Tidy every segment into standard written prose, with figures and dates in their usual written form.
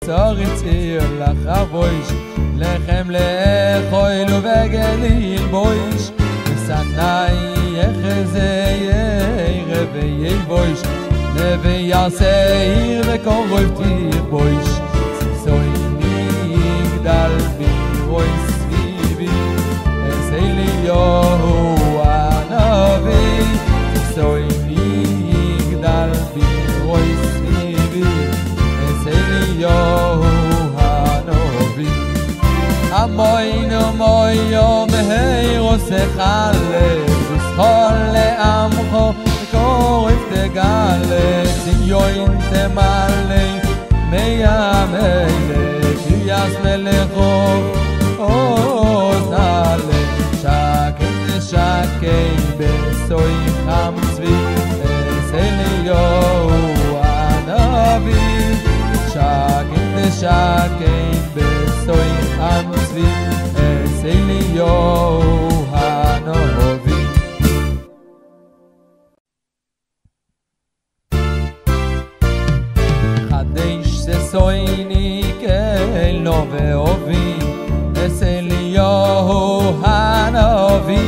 Tzoritzir lachavoish lechem lechoil uvegeliil boish Sanai echezei revei boish Neve yaseir vekorov tir boish Soini yigdal biroi svivi Eseliyohu anavi Soini yigdal biroi svivi Eseliyohu anavi Amoinu moyo meheiro sechale Zuschol le'amcho korif tegale Zinyoin temale Meya mele Kiryas melechov Ozale Shaken teshakei Besoi cham tzvi Eseliyohu anavi Shaken teshakei Besoi cham tzvi Eseliyohu anavi Soini kelno ve'ovi Eseliyohu hanavi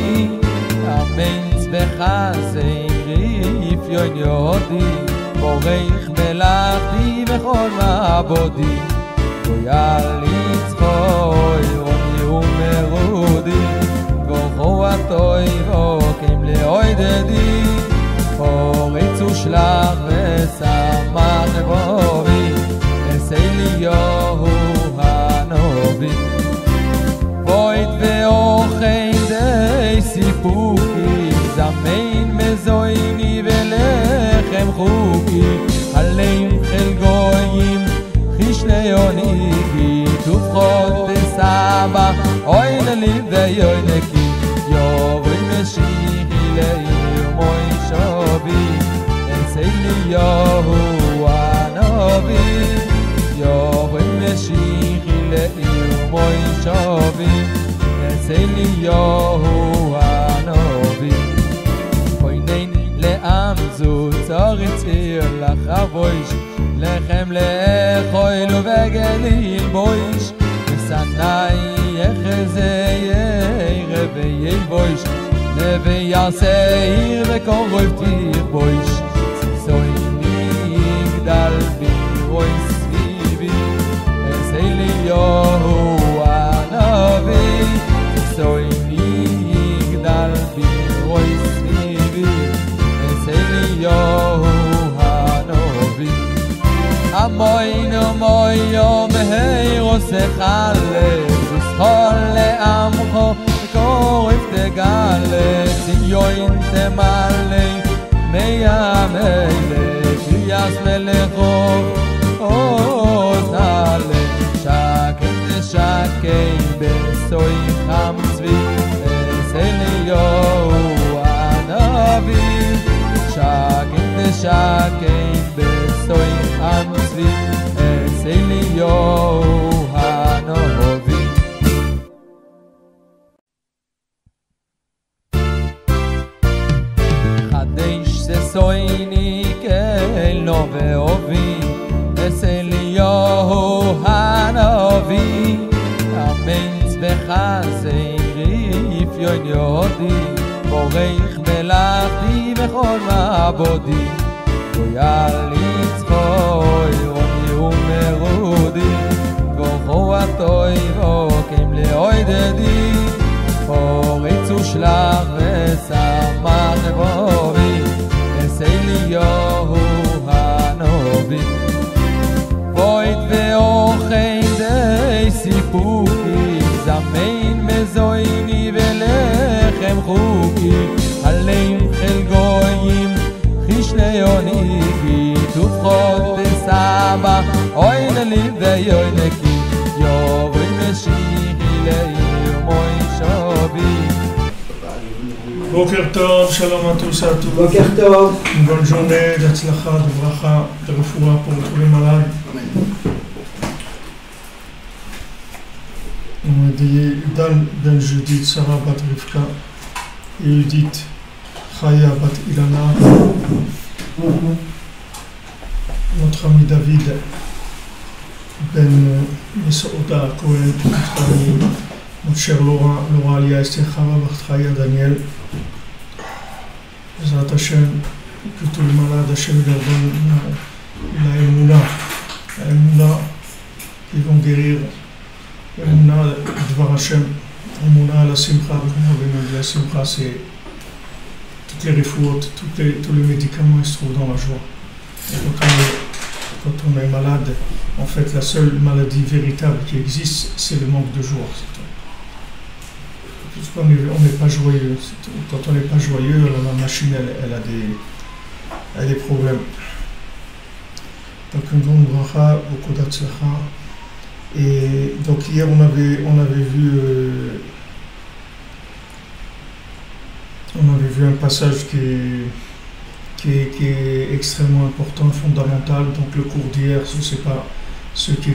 Amen tzbechaseiri ifyon yodi Boreich melachti v'chol ma'abodi Goyal yitzchoi roni umerudi Gocho atoi vokim leoidedi Horitz ushlach v'samach evovi Eseliyohu hanovi Void ve'ochein dei sipuki Zamein mezoini ve'lechem chuki Aleim chel goyim chishnei oniki Tufchot v'saba oin li ve'yoineki Yoroi meshichi le'ir moishovi Eseliyohu hanovi Yovoy meshichi le'ir moishovi Eseliyohu hanovi Koinein le'am zu tzoritzir lachavoish Lechem le'choil uvegeliil boish Sanai echezei revei boish Neve yaseir vekorov tir boish Soini yigdal biroi Eseliyohu anavi Soini yigdal biroi svivi Eseliyohu anavi Amoinu moyo meheiro sechale Zuschol le'amcho korif tegale Zinyoin temale Meya mele Kiryas melechov Ozale Shaken teshakei Besoi cham tzvi Eseliyohu anavi Shaken teshakei Besoi cham tzvi Eseliyohu anavi Chadesh sesoini kelno ve'ovi Eseliyohu hanavi Amen tzbechaseiri ifyon yodi Boreich melachti v'chol ma'abodi Goyal yitzchoi roni umerudi Gocho atoi vokim le'oidedi Horitz ushlach v'samach evovi Eseliyohu hanovi Void ve'ochein dei sipuki Zamein mezoini ve'lechem chuki Aleim chel goyim chishnei oniki Tufchot v'saba oin li ve'yoineki Yoroi meshichi le'ir moishovi Boker Tov, shalom à tous et à toutes. Boker Tov. Une bonne journée d'Atzlacha, de Bracha, de Refoua pour tous les malades. On a dit Dan Ben Judith, Sarah Bat Rivka, et Judith Chaya Bat Ilana. Notre ami David בין מסעודה הכהן, משה לורה עליה אסתר חווה בת חיה דניאל. בעזרת השם, que tout le malade Hachem leur donne la émouna qu'ils vont guérir, émouna Dvar Hachem, émouna la simcha, comme on dit, la simcha c'est toutes les refouotes, tous les médicaments ils se trouvent dans la joie. Et quand on est malade, en fait la seule maladie véritable qui existe c'est le manque de joie. On n'est pas joyeux. Quand on n'est pas joyeux, la machine elle a des problèmes. Donc une grande bracha, beaucoup d'atzlacha. Et donc hier on avait vu un passage qui est extrêmement important, fondamental. Donc le cours d'hier, je ne sais pas ceux qui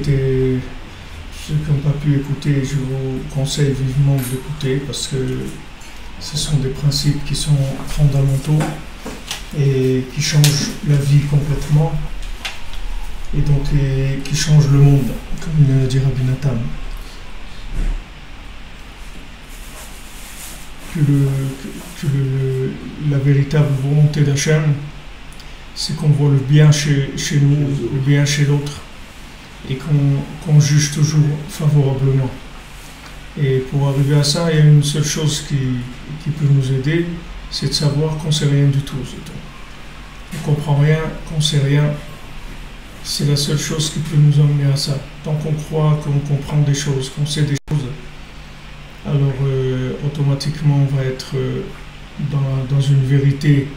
n'ont pas pu écouter, je vous conseille vivement de l'écouter parce que ce sont des principes qui sont fondamentaux et qui changent la vie complètement et donc qui changent le monde, comme le dit Rabbi Nathan. La véritable volonté d'Hachem, c'est qu'on voit le bien chez nous, le bien chez l'autre, et qu'on juge toujours favorablement. Et pour arriver à ça, il y a une seule chose qui peut nous aider, c'est de savoir qu'on ne sait rien du tout. On ne comprend rien, qu'on ne sait rien. C'est la seule chose qui peut nous emmener à ça. Tant qu'on croit qu'on comprend des choses, qu'on sait des choses, alors automatiquement on va être dans une vérité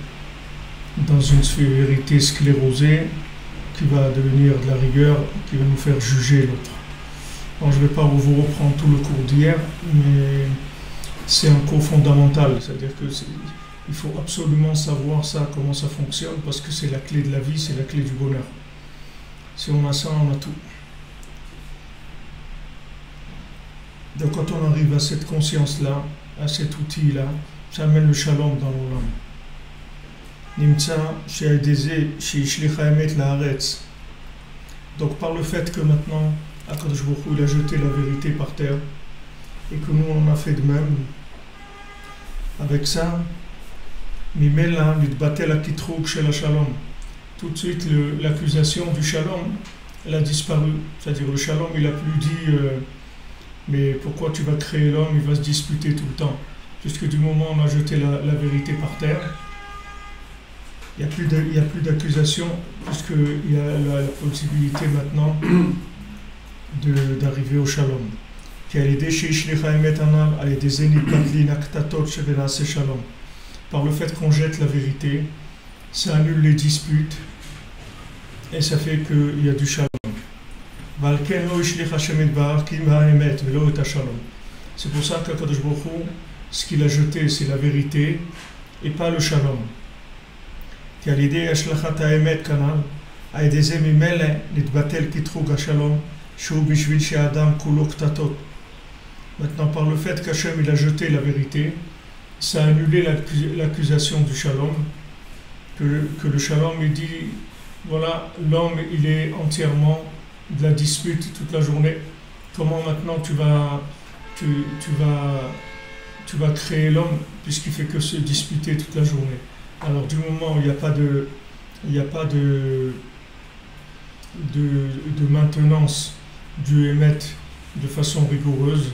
sclérosée, qui va devenir de la rigueur, qui va nous faire juger l'autre. Alors, je ne vais pas vous reprendre tout le cours d'hier, mais c'est un cours fondamental, c'est-à-dire qu'il faut absolument savoir ça, comment ça fonctionne, parce que c'est la clé de la vie, c'est la clé du bonheur. Si on a ça, on a tout. Donc quand on arrive à cette conscience-là, à cet outil-là, ça amène le shalom dans l'olam. Donc par le fait que maintenant Akadosh Baruch Hu, il a jeté la vérité par terre et que nous on a fait de même, avec ça Mimela nitbatel hakitrug shel shalom, tout de suite l'accusation du shalom elle a disparu, c'est-à-dire le shalom il a plus dit mais pourquoi tu vas créer l'homme, il va se disputer tout le temps, puisque du moment où on a jeté la vérité par terre, il n'y a plus d'accusation, puisqu'il y a la possibilité maintenant d'arriver au shalom. Par le fait qu'on jette la vérité, ça annule les disputes et ça fait qu'il y a du shalom. C'est pour ça qu'Akadosh Baruch Hu, ce qu'il a jeté, c'est la vérité et pas le shalom. Maintenant, par le fait qu'Hachem il a jeté la vérité, ça a annulé l'accusation du shalom, que le shalom il dit, voilà, l'homme il est entièrement de la dispute toute la journée. Comment maintenant tu vas créer l'homme puisqu'il fait que se disputer toute la journée? Alors du moment où il n'y a pas de maintenance du émet de façon rigoureuse,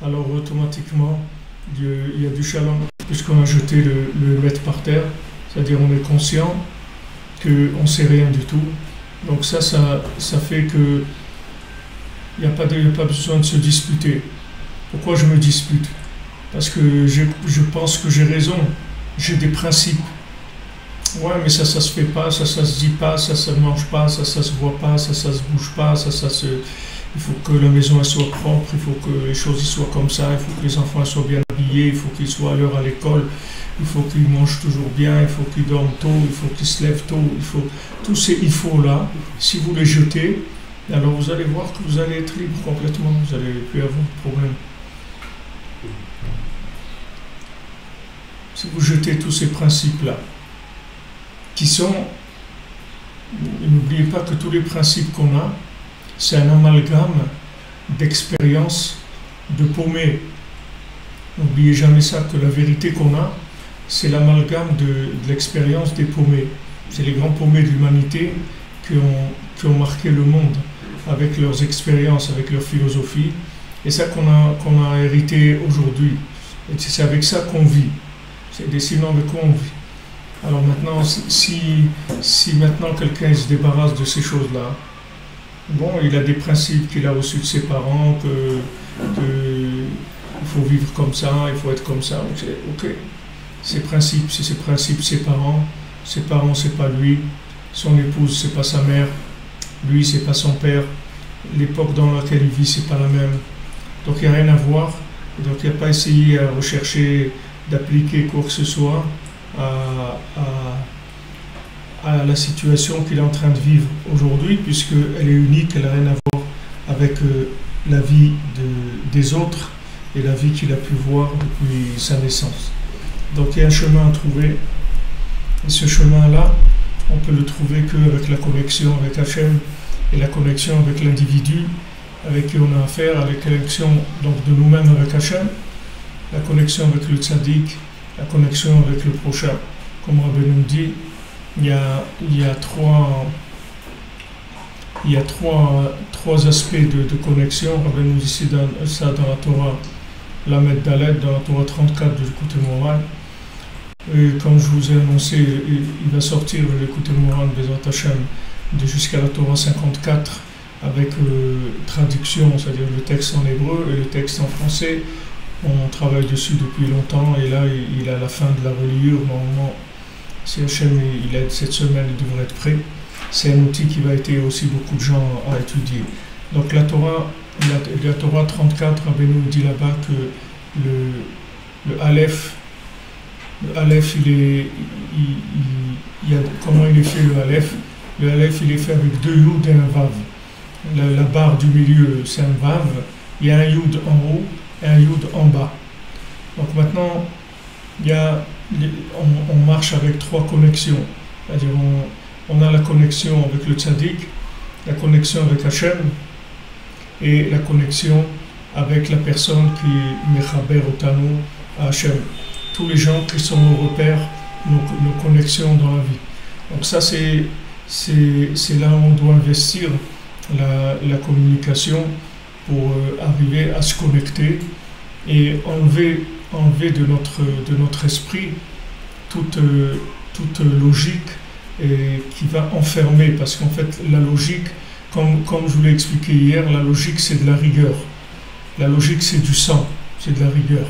alors automatiquement il y a du shalom, puisqu'on a jeté le émet par terre, c'est-à-dire on est conscient qu'on ne sait rien du tout. Donc ça fait que il n'y a pas besoin de se disputer. Pourquoi je me dispute? Parce que je pense que j'ai raison. J'ai des principes. Ouais, mais ça se fait pas, ça se dit pas, ça se mange pas, ça se voit pas, ça se bouge pas, il faut que la maison elle soit propre, il faut que les choses soient comme ça, il faut que les enfants soient bien habillés, il faut qu'ils soient à l'heure à l'école, il faut qu'ils mangent toujours bien, il faut qu'ils dorment tôt, il faut qu'ils se lèvent tôt, tous ces il faut là, si vous les jetez, alors vous allez voir que vous allez être libre complètement, vous n'allez plus avoir de problème. Si vous jetez tous ces principes-là, qui sont, n'oubliez pas que tous les principes qu'on a, c'est un amalgame d'expériences de paumés. N'oubliez jamais ça, que la vérité qu'on a, c'est l'amalgame de l'expérience des paumés. C'est les grands paumés de l'humanité qui ont marqué le monde avec leurs expériences, avec leur philosophie. Et ça qu'on a hérité aujourd'hui. Et c'est avec ça qu'on vit. C'est décidément avec quoi on vit. Alors maintenant, si maintenant quelqu'un se débarrasse de ces choses-là, bon, il a des principes qu'il a reçus de ses parents, il faut vivre comme ça, il faut être comme ça, ok. Ses principes, c'est ses principes, ses parents, c'est pas lui, son épouse, c'est pas sa mère, lui, c'est pas son père, l'époque dans laquelle il vit, c'est pas la même. Donc il n'y a rien à voir, donc il n'y a pas essayé à rechercher d'appliquer quoi que ce soit à la situation qu'il est en train de vivre aujourd'hui, puisqu'elle est unique, elle n'a rien à voir avec la vie des autres et la vie qu'il a pu voir depuis sa naissance. Donc il y a un chemin à trouver, et ce chemin-là, on peut le trouver qu'avec la connexion avec Hachem et la connexion avec l'individu avec qui on a affaire, avec la connexion donc, de nous-mêmes avec Hachem, la connexion avec le tzaddik, la connexion avec le prochain. Comme Rabbi nous dit, il y a trois aspects de connexion. Rabbi nous dit ça dans la Torah, Lamed Dalet, dans la Torah 34 de l'écoute morale. Et comme je vous ai annoncé, il va sortir l'écoute morale Bezrat Hachem jusqu'à la Torah 54 avec traduction, c'est-à-dire le texte en hébreu et le texte en français. On travaille dessus depuis longtemps et là il a la fin de la reliure. Normalement, si Hachem il aide cette semaine, il devrait être prêt. C'est un outil qui va aider aussi beaucoup de gens à étudier. Donc la Torah 34, Rabbi nous dit là-bas que le Aleph, comment il est fait le Aleph? Le Aleph il est fait avec 2 Yud et un Vav. La barre du milieu c'est un Vav, il y a un Yud en haut et un Yud en bas. Donc maintenant on marche avec 3 connexions. C'est-à-dire on a la connexion avec le tzaddik, la connexion avec Hachem et la connexion avec la personne qui mechaber otanu à Hachem. Tous les gens qui sont nos repères, nos connexions dans la vie. Donc ça c'est là où on doit investir la communication pour arriver à se connecter et enlever de notre esprit toute logique qui va enfermer, parce qu'en fait la logique, comme je vous l'ai expliqué hier, la logique c'est de la rigueur, la logique c'est du sang, c'est de la rigueur.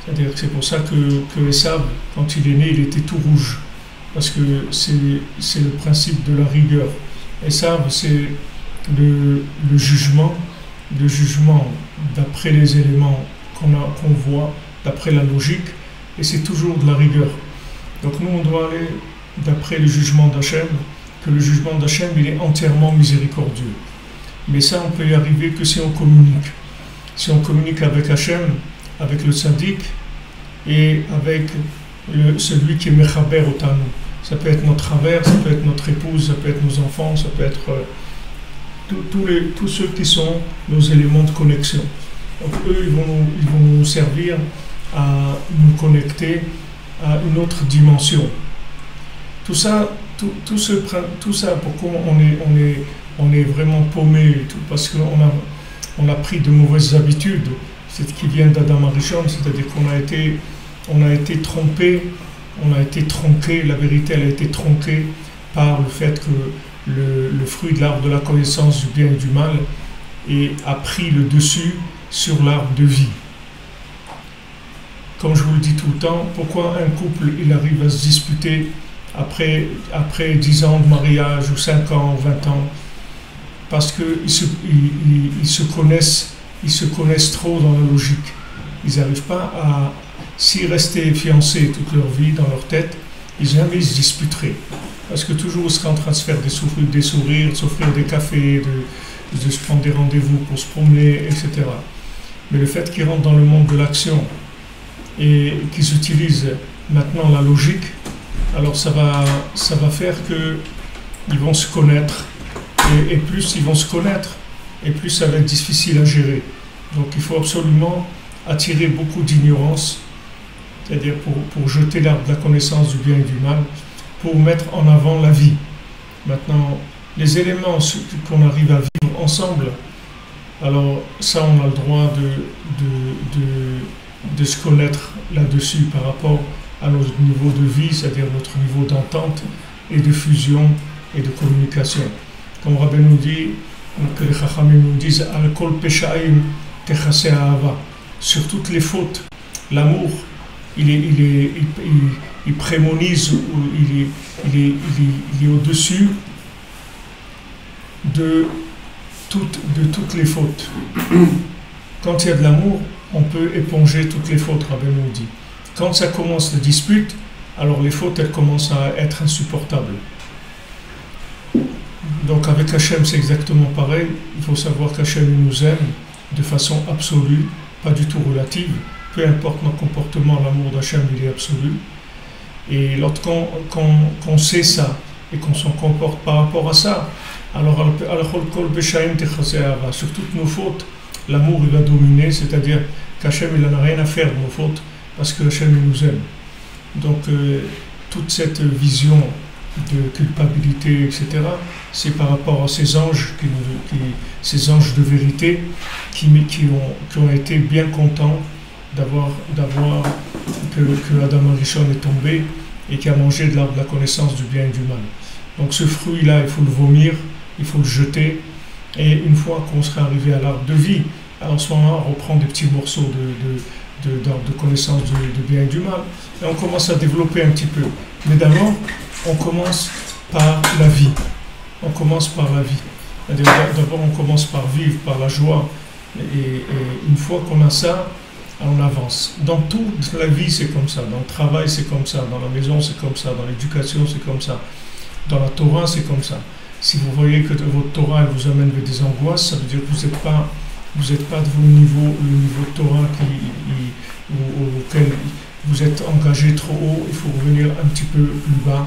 C'est-à-dire que c'est pour ça que Esav, quand il est né, il était tout rouge, parce que c'est le principe de la rigueur. Esav, c'est le jugement d'après les éléments qu'on voit, d'après la logique, et c'est toujours de la rigueur. Donc nous, on doit aller d'après le jugement d'Hachem, que le jugement d'Hachem, il est entièrement miséricordieux. Mais ça, on peut y arriver que si on communique. Si on communique avec Hachem, avec le tzaddik, et avec celui qui est mechaber otanu. Ça peut être notre travers, ça peut être notre épouse, ça peut être nos enfants, ça peut être tous ceux qui sont nos éléments de connexion. Donc eux, ils vont nous servir à nous connecter à une autre dimension. Tout ça, pourquoi on est vraiment paumé et tout, parce qu'on a pris de mauvaises habitudes, c'est qui viennent d'Adam Arishon, c'est-à-dire qu'on a été trompé, on a été tronqué, la vérité elle a été tronquée par le fait que le fruit de l'arbre de la connaissance du bien et du mal a pris le dessus sur l'arbre de vie. Comme je vous le dis tout le temps, pourquoi un couple il arrive à se disputer après 10 ans de mariage ou 5 ans ou 20 ans? Parce qu'ils se connaissent trop dans la logique. Ils n'arrivent pas à... S'ils restaient fiancés toute leur vie dans leur tête, ils jamais se disputeraient. Parce que toujours ils seraient en train de se faire des sourires, de s'offrir des cafés, de se prendre des rendez-vous pour se promener, etc. Mais le fait qu'ils rentrent dans le monde de l'action et qu'ils utilisent maintenant la logique, alors ça va faire qu'ils vont se connaître. Et plus ils vont se connaître, et plus ça va être difficile à gérer. Donc il faut absolument attirer beaucoup d'ignorance, c'est-à-dire pour jeter l'arbre de la connaissance du bien et du mal, pour mettre en avant la vie. Maintenant, les éléments qu'on arrive à vivre ensemble, alors ça on a le droit de se connaître là-dessus par rapport à notre niveau de vie, c'est-à-dire notre niveau d'entente et de fusion et de communication. Comme Rabbi nous dit, que les Chachamim nous disent Al kol peshaim techase ahava. Sur toutes les fautes, l'amour, il prémonise, ou il est au-dessus de toutes les fautes. Quand il y a de l'amour, on peut éponger toutes les fautes, Rabbi nous dit. Quand ça commence la dispute, alors les fautes, elles commencent à être insupportables. Donc avec Hachem, c'est exactement pareil. Il faut savoir qu'Hachem nous aime de façon absolue, pas du tout relative. Peu importe nos comportements, l'amour d'Hachem, il est absolu. Et lorsqu'on sait ça et qu'on s'en comporte par rapport à ça, alors sur toutes nos fautes, l'amour il va dominer, c'est-à-dire qu'Hachem il n'en a rien à faire de nos fautes parce que Hachem il nous aime. Donc toute cette vision de culpabilité, etc., c'est par rapport à ces anges, ces anges de vérité qui ont été bien contents d'avoir que Adam Arishon est tombé et qui a mangé de l'arbre de la connaissance du bien et du mal. Donc ce fruit-là, il faut le vomir, il faut le jeter, et une fois qu'on sera arrivé à l'arbre de vie, en ce moment on reprend des petits morceaux d'arbre de connaissance du bien et du mal, et on commence à développer un petit peu. Mais d'abord, on commence par la vie. On commence par la vie. D'abord, on commence par vivre, par la joie, et une fois qu'on a ça, on avance. Dans toute la vie, c'est comme ça. Dans le travail, c'est comme ça. Dans la maison, c'est comme ça. Dans l'éducation, c'est comme ça. Dans la Torah, c'est comme ça. Si vous voyez que votre Torah elle vous amène vers des angoisses, ça veut dire que vous n'êtes pas de le niveau de Torah auquel vous êtes engagé trop haut. Il faut revenir un petit peu plus bas.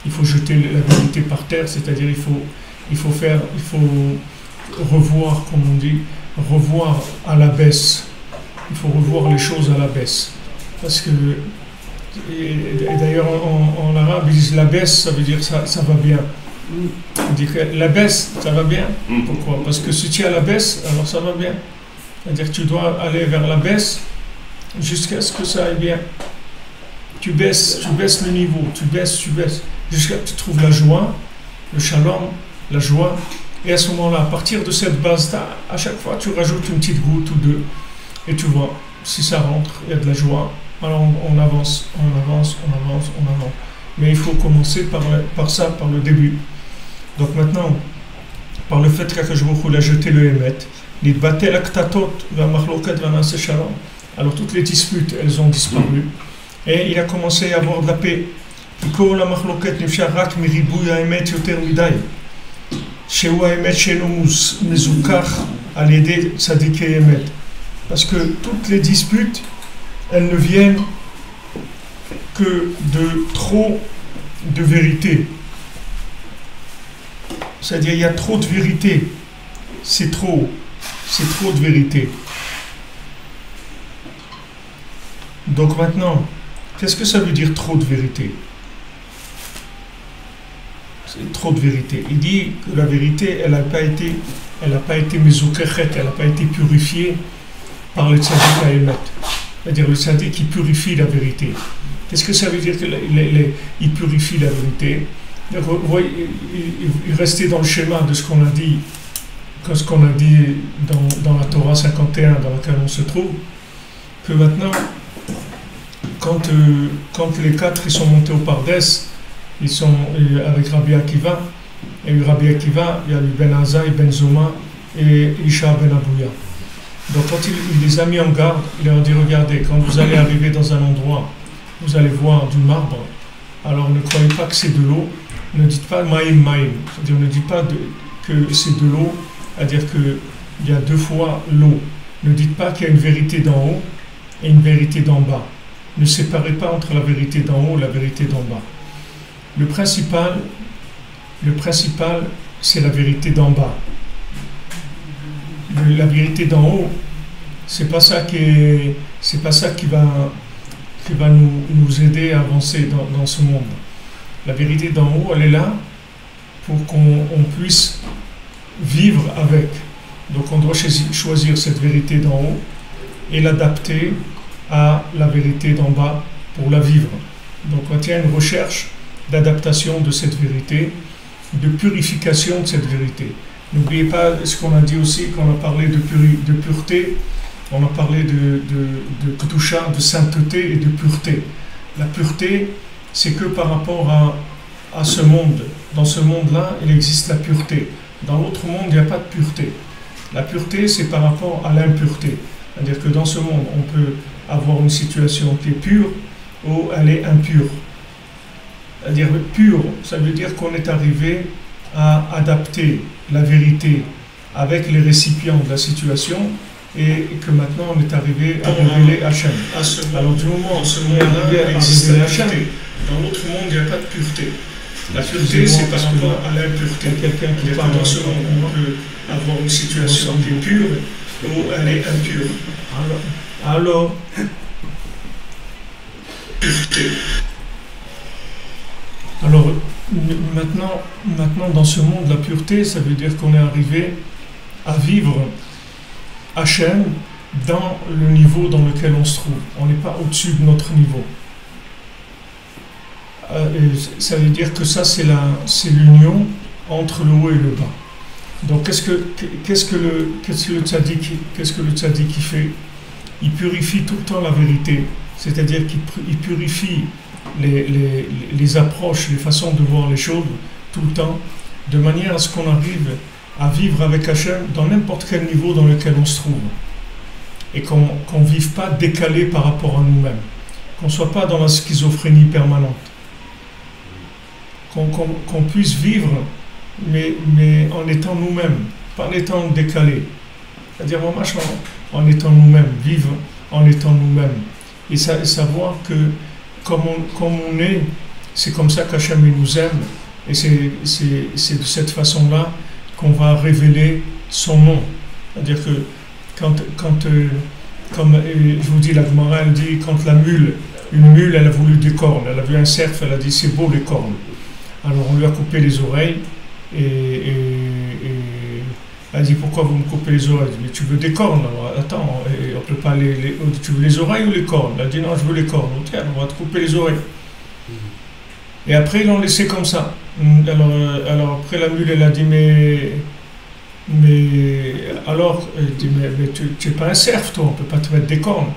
Il faut jeter la vérité par terre, c'est-à-dire il faut revoir, comme on dit, revoir à la baisse. Il faut revoir les choses à la baisse. Parce que, et d'ailleurs en arabe, ils disent la baisse, ça veut dire ça va bien. On dit que la baisse, ça va bien. Pourquoi? Parce que si tu es à la baisse, alors ça va bien. C'est-à-dire que tu dois aller vers la baisse jusqu'à ce que ça aille bien. Tu baisses le niveau, tu baisses, jusqu'à ce que tu trouves la joie, le shalom, la joie. Et à ce moment-là, à partir de cette base, à chaque fois, tu rajoutes une petite goutte ou deux. Et tu vois, si ça rentre, il y a de la joie. Alors on avance. Mais il faut commencer par ça, par le début. Donc maintenant, par le fait qu'Akadosh Baruch Hu a jeté le Emet, alors toutes les disputes, elles ont disparu. Et il a commencé à avoir de la paix. Parce que toutes les disputes, elles ne viennent que de trop de vérité. C'est-à-dire, il y a trop de vérité. C'est trop de vérité. Donc maintenant, qu'est-ce que ça veut dire trop de vérité? C'est trop de vérité. Il dit que la vérité, elle n'a pas été mezukechet, elle n'a pas été purifiée par le tzaddik haemet. C'est-à-dire le tzaddik qui purifie la vérité. Qu'est-ce que ça veut dire qu'il purifie la vérité? Donc, vous voyez, il restait dans le schéma de ce qu'on a dit, dans la Torah 51 dans laquelle on se trouve, que maintenant, quand les quatre ils sont montés au Pardès, ils sont avec Rabbi Akiva, et Rabbi Akiva, il y a eu Ben Azai, Ben Zoma et Isha Ben Abouya. Donc quand il les a mis en garde, il leur a dit, regardez, quand vous allez arriver dans un endroit, vous allez voir du marbre, alors ne croyez pas que c'est de l'eau, ne dites pas maïm, c'est-à-dire ne dites pas que c'est de l'eau, c'est-à-dire qu'il y a deux fois l'eau. Ne dites pas qu'il y a une vérité d'en haut et une vérité d'en bas. Ne séparez pas entre la vérité d'en haut et la vérité d'en bas. Le principal, c'est la vérité d'en bas. la vérité d'en haut, c'est pas ça qui va nous aider à avancer dans ce monde. La vérité d'en haut, elle est là pour qu'on puisse vivre avec. Donc on doit choisir cette vérité d'en haut et l'adapter à la vérité d'en bas pour la vivre. Donc on tient une recherche d'adaptation de cette vérité, de purification de cette vérité. N'oubliez pas ce qu'on a dit aussi, quand on a parlé de pureté, on a parlé de kedusha, de sainteté et de pureté. La pureté, c'est que par rapport à ce monde. Dans ce monde-là, il existe la pureté. Dans l'autre monde, il n'y a pas de pureté. La pureté, c'est par rapport à l'impureté. C'est-à-dire que dans ce monde, on peut avoir une situation qui est pure ou elle est impure. C'est-à-dire pure, ça veut dire qu'on est arrivé à adapter la vérité avec les récipients de la situation et que maintenant on est arrivé à révéler Hachem. Alors du moment où on est arrivé à révéler Hachem, dans l'autre monde, il n'y a pas de pureté. La pureté, c'est par rapport à l'impureté. Quelqu'un qui parle dans ce monde, on peut avoir une situation qui est pure ou elle est impure. Alors pureté. Alors, maintenant, dans ce monde, la pureté, ça veut dire qu'on est arrivé à vivre Hachem dans le niveau dans lequel on se trouve. On n'est pas au-dessus de notre niveau. Ça veut dire que ça, c'est l'union entre le haut et le bas. Donc, qu'est-ce que le tzaddik fait? Il purifie tout le temps la vérité. C'est-à-dire qu'il purifie les approches, les façons de voir les choses tout le temps, de manière à ce qu'on arrive à vivre avec Hachem dans n'importe quel niveau dans lequel on se trouve. Et qu'on ne vive pas décalé par rapport à nous-mêmes. Qu'on ne soit pas dans la schizophrénie permanente. Qu'on puisse vivre, mais en étant nous-mêmes, pas en étant décalé. C'est-à-dire, en étant nous-mêmes, vivre en étant nous-mêmes. Et savoir que comme on est, c'est comme ça qu'Hachem nous aime, et c'est de cette façon-là qu'on va révéler son nom. C'est-à-dire que comme je vous dis, la Gemara, elle dit, quand une mule, elle a voulu des cornes, elle a vu un cerf, elle a dit, c'est beau les cornes. Alors on lui a coupé les oreilles, et elle dit, pourquoi vous me coupez les oreilles? Mais tu veux des cornes? Alors, attends, on peut pas tu veux les oreilles ou les cornes? Elle dit, non, je veux les cornes. Donc, tiens, on va te couper les oreilles. Et après, ils l'ont laissé comme ça. Alors après, la mule, elle a dit, mais alors, elle dit, mais tu n'es pas un cerf, toi, on ne peut pas te mettre des cornes.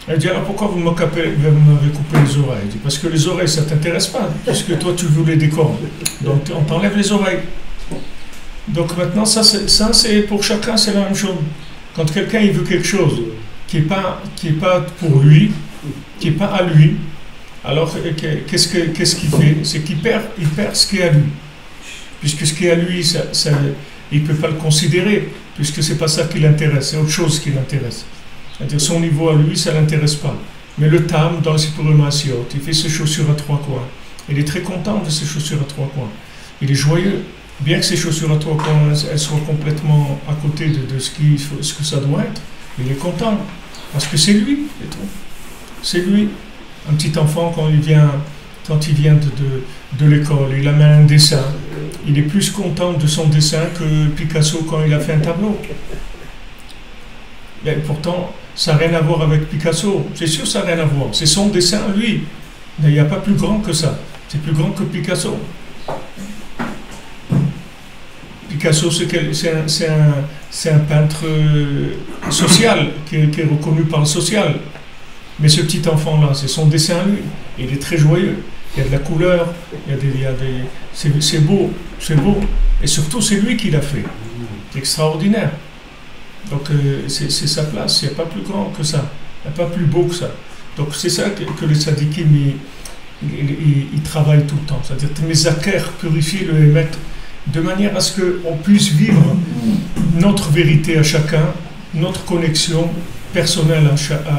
Elle dit, alors pourquoi vous m'avez coupé les oreilles? Elle dit, parce que les oreilles, ça ne t'intéresse pas, puisque toi, tu voulais des cornes. Donc, on t'enlève les oreilles. Donc maintenant, ça c'est pour chacun, c'est la même chose. Quand quelqu'un il veut quelque chose qui est pas pour lui, qui n'est pas à lui, alors qu'est-ce qu'il fait? C'est qu'il perd ce qui est à lui. Puisque ce qui est à lui, il ne peut pas le considérer, puisque c'est pas ça qui l'intéresse, c'est autre chose qui l'intéresse. C'est-à-dire son niveau à lui, ça ne l'intéresse pas. Mais le tam, dans le Sipurim Maasiot, il fait ses chaussures à trois coins. Il est très content de ses chaussures à trois coins. Il est joyeux. Bien que ces chaussures à trois coins, elles soient complètement à côté de ce que ça doit être, il est content, parce que c'est lui, et tout. C'est lui. Un petit enfant, quand il vient de l'école, il amène un dessin, il est plus content de son dessin que Picasso quand il a fait un tableau. Mais pourtant, ça n'a rien à voir avec Picasso. C'est sûr, ça n'a rien à voir. C'est son dessin, lui. Mais il n'y a pas plus grand que ça. C'est plus grand que Picasso. Picasso, c'est un peintre social, qui est reconnu par le social. Mais ce petit enfant-là, c'est son dessin à lui. Il est très joyeux. Il y a de la couleur, c'est beau, c'est beau. Et surtout, c'est lui qui l'a fait. C'est extraordinaire. Donc, c'est sa place. Il n'y a pas plus grand que ça. Il n'y a pas plus beau que ça. Donc, c'est ça que les tzadikim, ils travaillent tout le temps. C'est-à-dire, mes akers purifient le émet de manière à ce qu'on puisse vivre notre vérité à chacun, notre connexion personnelle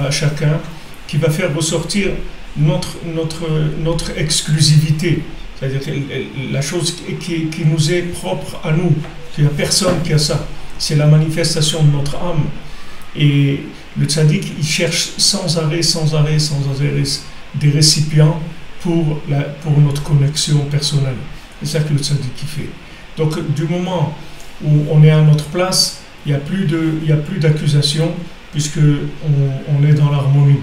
à chacun, qui va faire ressortir notre exclusivité, c'est-à-dire la chose qui nous est propre à nous. Il n'y a personne qui a ça. c'est la manifestation de notre âme. Et le tzaddik, il cherche sans arrêt des récipients pour notre connexion personnelle. C'est ça que le tzaddik fait. Donc, du moment où on est à notre place, il n'y a plus d'accusation, puisqu'on est dans l'harmonie.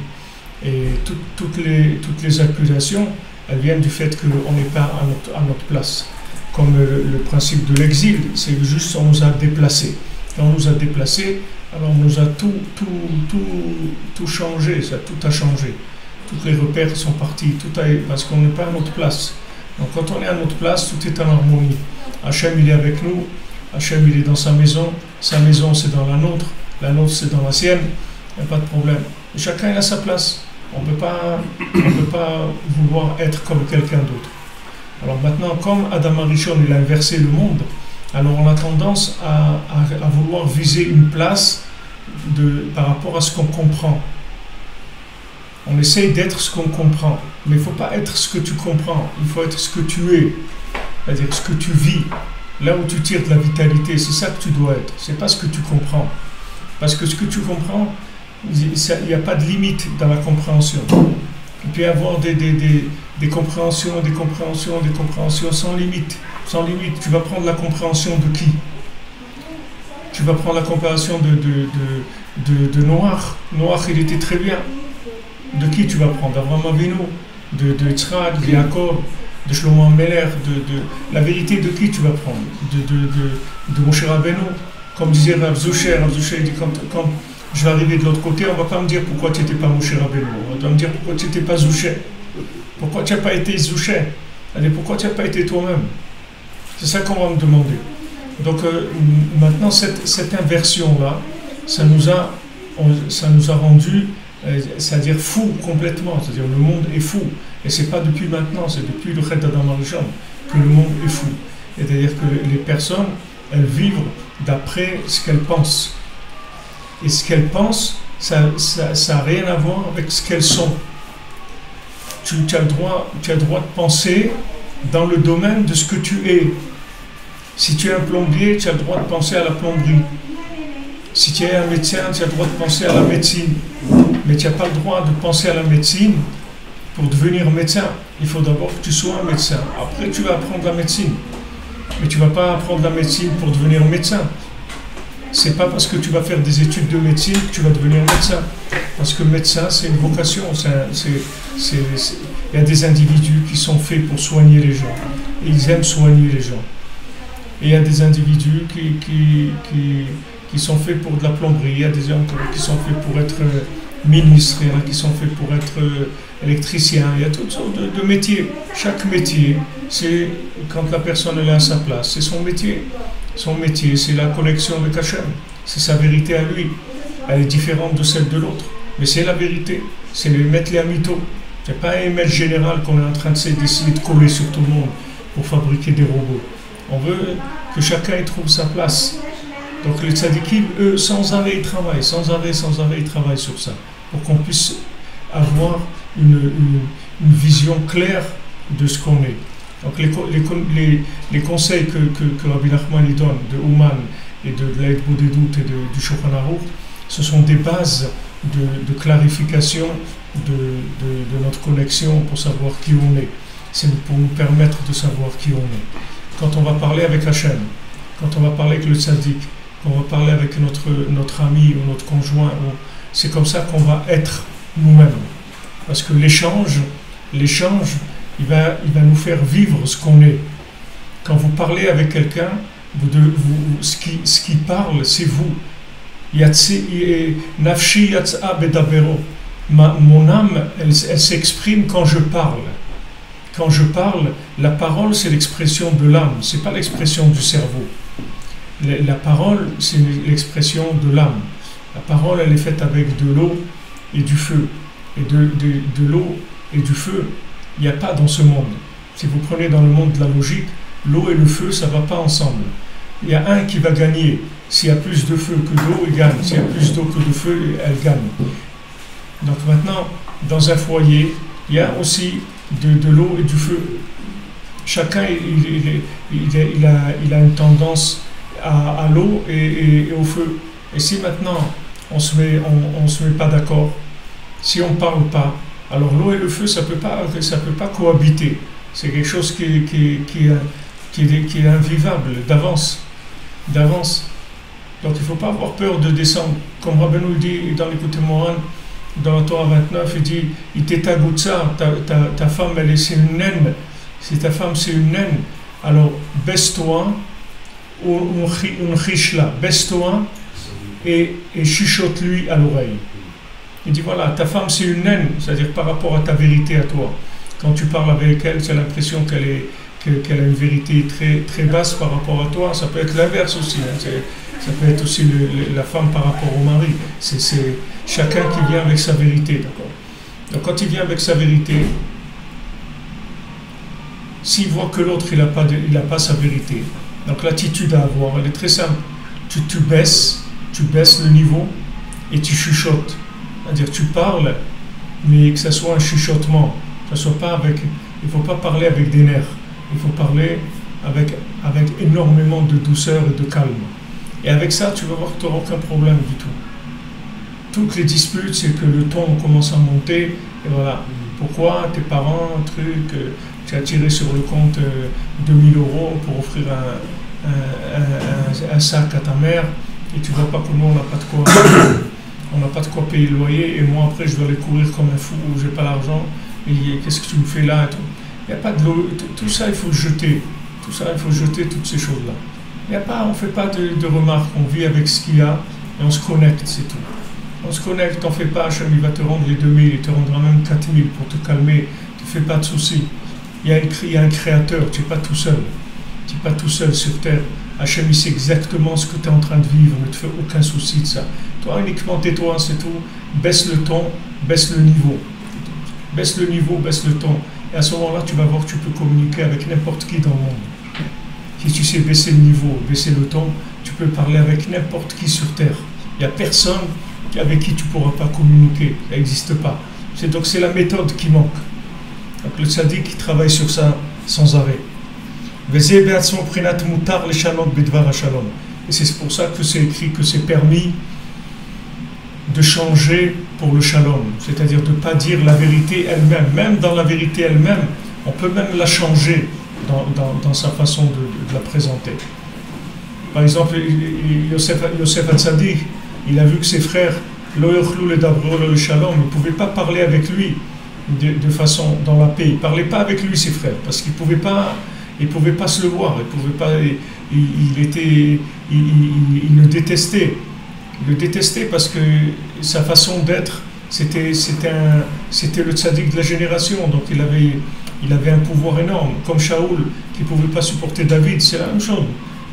Et toutes les accusations, elles viennent du fait qu'on n'est pas à notre place. Comme le principe de l'exil, c'est juste on nous a déplacés. Quand on nous a déplacés, alors on nous a tout changé, tout a changé. Tous les repères sont partis, parce qu'on n'est pas à notre place. Donc quand on est à notre place, tout est en harmonie. Hachem, il est avec nous, Hachem, il est dans sa maison c'est dans la nôtre c'est dans la sienne, il n'y a pas de problème. Et chacun il a sa place. On ne peut pas vouloir être comme quelqu'un d'autre. Alors maintenant, comme Adam Arishon il a inversé le monde, alors on a tendance à vouloir viser une place par rapport à ce qu'on comprend. On essaye d'être ce qu'on comprend, mais il ne faut pas être ce que tu comprends, il faut être ce que tu es, c'est-à-dire ce que tu vis, là où tu tires de la vitalité, c'est ça que tu dois être, c'est pas ce que tu comprends. Parce que ce que tu comprends, il n'y a pas de limite dans la compréhension. Il peut y avoir des compréhensions sans limite. Sans limite. Tu vas prendre la compréhension de qui? Tu vas prendre la compréhension de Noach. Noach, il était très bien. De qui tu vas prendre? D'Avraham Avinu, de Yitzhak, de Yaakov, de Shlomo Ameler, la vérité de qui tu vas prendre? De Moshe Rabbeinu. Comme disait Rav Zoucher, il dit quand je vais arriver de l'autre côté, on ne va pas me dire pourquoi tu n'étais pas Moshe Rabbeinu. On va me dire pourquoi tu n'étais pas Zoucher. Pourquoi tu n'as pas été Zoucher? Pourquoi tu n'as pas été toi-même? C'est ça qu'on va me demander. Donc maintenant, cette inversion-là, ça nous a rendu, c'est-à-dire fou complètement. C'est-à-dire le monde est fou. Et ce n'est pas depuis maintenant, c'est depuis le Chet d'Adam Arishon que le monde est fou. C'est-à-dire que les personnes, elles vivent d'après ce qu'elles pensent. Et ce qu'elles pensent, ça n'a rien à voir avec ce qu'elles sont. Tu as le droit de penser dans le domaine de ce que tu es. Si tu es un plombier, tu as le droit de penser à la plomberie. Si tu es un médecin, tu as le droit de penser à la médecine. Mais tu n'as pas le droit de penser à la médecine pour devenir médecin. Il faut d'abord que tu sois un médecin. Après, tu vas apprendre la médecine. Mais tu ne vas pas apprendre la médecine pour devenir médecin. C'est pas parce que tu vas faire des études de médecine que tu vas devenir médecin. Parce que médecin, c'est une vocation. Il y a des individus qui sont faits pour soigner les gens. Et ils aiment soigner les gens. Et il y a des individus qui sont faits pour de la plomberie. Il y a des gens qui sont faits pour être ministres. Il y en a qui sont faits pour être électriciens. Il y a toutes sortes de métiers. Chaque métier, c'est quand la personne est à sa place. C'est son métier. Son métier, c'est la connexion avec Hachem. C'est sa vérité à lui. Elle est différente de celle de l'autre. Mais c'est la vérité. C'est mettre les amito. Ce n'est pas un email général qu'on est en train d'essayer de coller sur tout le monde pour fabriquer des robots. On veut que chacun y trouve sa place. Donc les tzadikim, eux, sans arrêt, ils travaillent. Sans arrêt, ils travaillent sur ça. Pour qu'on puisse avoir une vision claire de ce qu'on est. Donc les conseils que Rabbi Nachman lui donne de Ouman et de l'Aïd Bodedout et du Shulchan Aruch, ce sont des bases de clarification de notre connexion pour savoir qui on est. C'est pour nous permettre de savoir qui on est. Quand on va parler avec Hachem, quand on va parler avec le tzaddik, quand on va parler avec notre ami ou notre conjoint, c'est comme ça qu'on va être nous-mêmes. Parce que l'échange, il va nous faire vivre ce qu'on est. Quand vous parlez avec quelqu'un, ce qui parle, c'est vous. Nafshi yatsa bedabero. Mon âme, elle s'exprime quand je parle. Quand je parle, la parole, c'est l'expression de l'âme, c'est pas l'expression du cerveau. La parole, c'est l'expression de l'âme. La parole, elle est faite avec de l'eau et du feu. Et de l'eau et du feu, il n'y a pas dans ce monde. Si vous prenez dans le monde de la logique, l'eau et le feu, ça ne va pas ensemble. Il y a un qui va gagner. S'il y a plus de feu que d'eau, il gagne. S'il y a plus d'eau que de feu, elle gagne. Donc maintenant, dans un foyer, il y a aussi de l'eau et du feu. Chacun, il a une tendance à l'eau et au feu. Et si maintenant on se met pas d'accord, si on ne parle pas, alors l'eau et le feu, ça peut pas cohabiter. C'est quelque chose qui est invivable d'avance. Donc il ne faut pas avoir peur de descendre. Comme Rabbeinu dit dans l'Écoute Moran, dans la Torah 29, il dit « Iteta Goutsa, ta femme, c'est une naine. Si ta femme, c'est une naine, alors baisse-toi, on chiche-la, baisse-toi et chuchote-lui à l'oreille. » Il dit « Voilà, ta femme, c'est une naine, c'est-à-dire par rapport à ta vérité à toi. Quand tu parles avec elle, tu as l'impression qu'elle a une vérité très, très basse par rapport à toi. Ça peut être l'inverse aussi. Hein. Ça peut être aussi la femme par rapport au mari. C'est chacun qui vient avec sa vérité. D'accord. Donc quand il vient avec sa vérité, s'il voit que l'autre il n'a pas sa vérité, donc l'attitude à avoir, elle est très simple. Tu baisses le niveau et tu chuchotes. C'est-à-dire tu parles, mais que ce soit un chuchotement. Que ce soit pas avec, il ne faut pas parler avec des nerfs. Il faut parler avec énormément de douceur et de calme. Et avec ça, tu vas voir que tu n'auras aucun problème du tout. Toutes les disputes, c'est que le ton commence à monter. Et voilà. Pourquoi tes parents, tu as tiré sur le compte 2000 € pour offrir un sac à ta mère et tu ne vois pas que nous, on n'a pas de quoi payer le loyer et moi après je dois aller courir comme un fou, j'ai pas l'argent et qu'est-ce que tu me fais là et tout. Il n'y a pas de l'eau, tout ça il faut le jeter. Tout ça il faut jeter, toutes ces choses-là. On ne fait pas de remarques, on vit avec ce qu'il y a et on se connecte, c'est tout. On se connecte, t'en fais pas, Hachem il va te rendre les 2000, il te rendra même 4000 pour te calmer, ne te fais pas de soucis. Il y a un créateur, tu n'es pas tout seul. Tu n'es pas tout seul sur terre. Hachem il sait exactement ce que tu es en train de vivre, ne te fais aucun souci de ça. Toi uniquement tais-toi, c'est tout. Baisse le ton, baisse le niveau. Baisse le niveau, baisse le ton. Et à ce moment-là, tu vas voir que tu peux communiquer avec n'importe qui dans le monde. Si tu sais baisser le niveau, baisser le ton, tu peux parler avec n'importe qui sur terre. Il n'y a personne avec qui tu ne pourras pas communiquer. Ça n'existe pas. Donc c'est la méthode qui manque. Donc le tzaddik travaille sur ça sans arrêt. Et c'est pour ça que c'est écrit que c'est permis de changer pour le shalom, c'est-à-dire de ne pas dire la vérité elle-même. Même dans la vérité elle-même, on peut même la changer dans sa façon de la présenter. Par exemple, Yosef Hatzadik, il a vu que ses frères, lo yochlu ledabro le shalom, ils ne pouvaient pas parler avec lui de façon dans la paix. Ils ne parlaient pas avec lui, ses frères, parce qu'ils ne pouvaient pas se le voir, il le détestait. Il le détestait parce que sa façon d'être, c'était le tzaddik de la génération, donc il avait un pouvoir énorme, comme Shaoul, qui ne pouvait pas supporter David, c'est la même chose.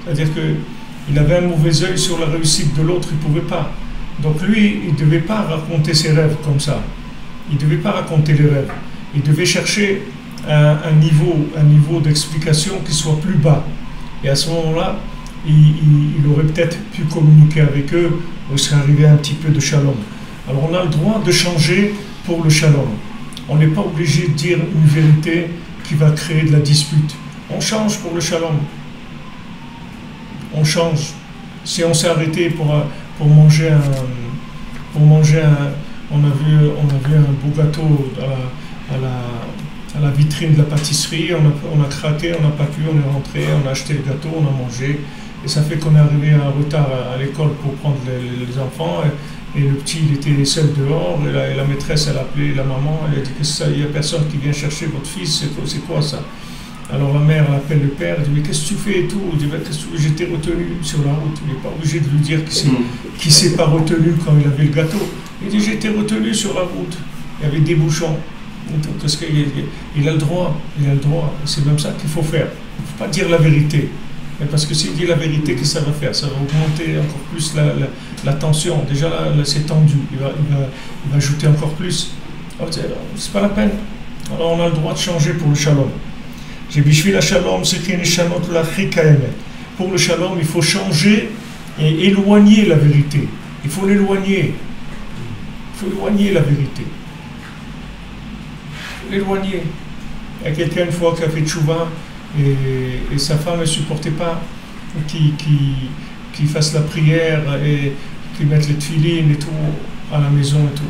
C'est-à-dire qu'il avait un mauvais œil sur la réussite de l'autre, il ne pouvait pas. Donc lui, il ne devait pas raconter ses rêves comme ça. Il ne devait pas raconter les rêves. Il devait chercher un niveau d'explication qui soit plus bas. Et à ce moment-là, il aurait peut-être pu communiquer avec eux, où il serait arrivé un petit peu de shalom. Alors on a le droit de changer pour le shalom. On n'est pas obligé de dire une vérité qui va créer de la dispute. On change pour le shalom. On change. Si on s'est arrêté pour manger on a vu un beau gâteau à la vitrine de la pâtisserie, on a craqué, on n'a pas pu, on est rentré, on a acheté le gâteau, on a mangé, et ça fait qu'on est arrivé en retard à l'école pour prendre les enfants, et le petit il était seul dehors, et la maîtresse elle a appelé la maman, elle a dit que il n'y a personne qui vient chercher votre fils, c'est quoi ça? Alors la mère elle appelle le père, elle dit mais qu'est-ce que tu fais et tout? Il dit qu'est-ce que j'étais retenu sur la route, il n'est pas obligé de lui dire qu'il s'est pas retenu quand il avait le gâteau. Il dit j'étais retenu sur la route, il y avait des bouchons. Parce qu'il a le droit, c'est même ça qu'il faut faire. Il ne faut pas dire la vérité. Mais parce que s'il dit la vérité, qu'est-ce que ça va faire? Ça va augmenter encore plus la tension. Déjà là c'est tendu, il va ajouter encore plus. C'est pas la peine. Alors on a le droit de changer pour le shalom. Pour le shalom, il faut changer et éloigner la vérité. Il faut l'éloigner. Il faut éloigner la vérité. L'éloigner. Il y a quelqu'un une fois qui a fait tchouva et sa femme ne supportait pas qu'ils fassent la prière et qu'ils mettent les tefilines et tout à la maison et tout.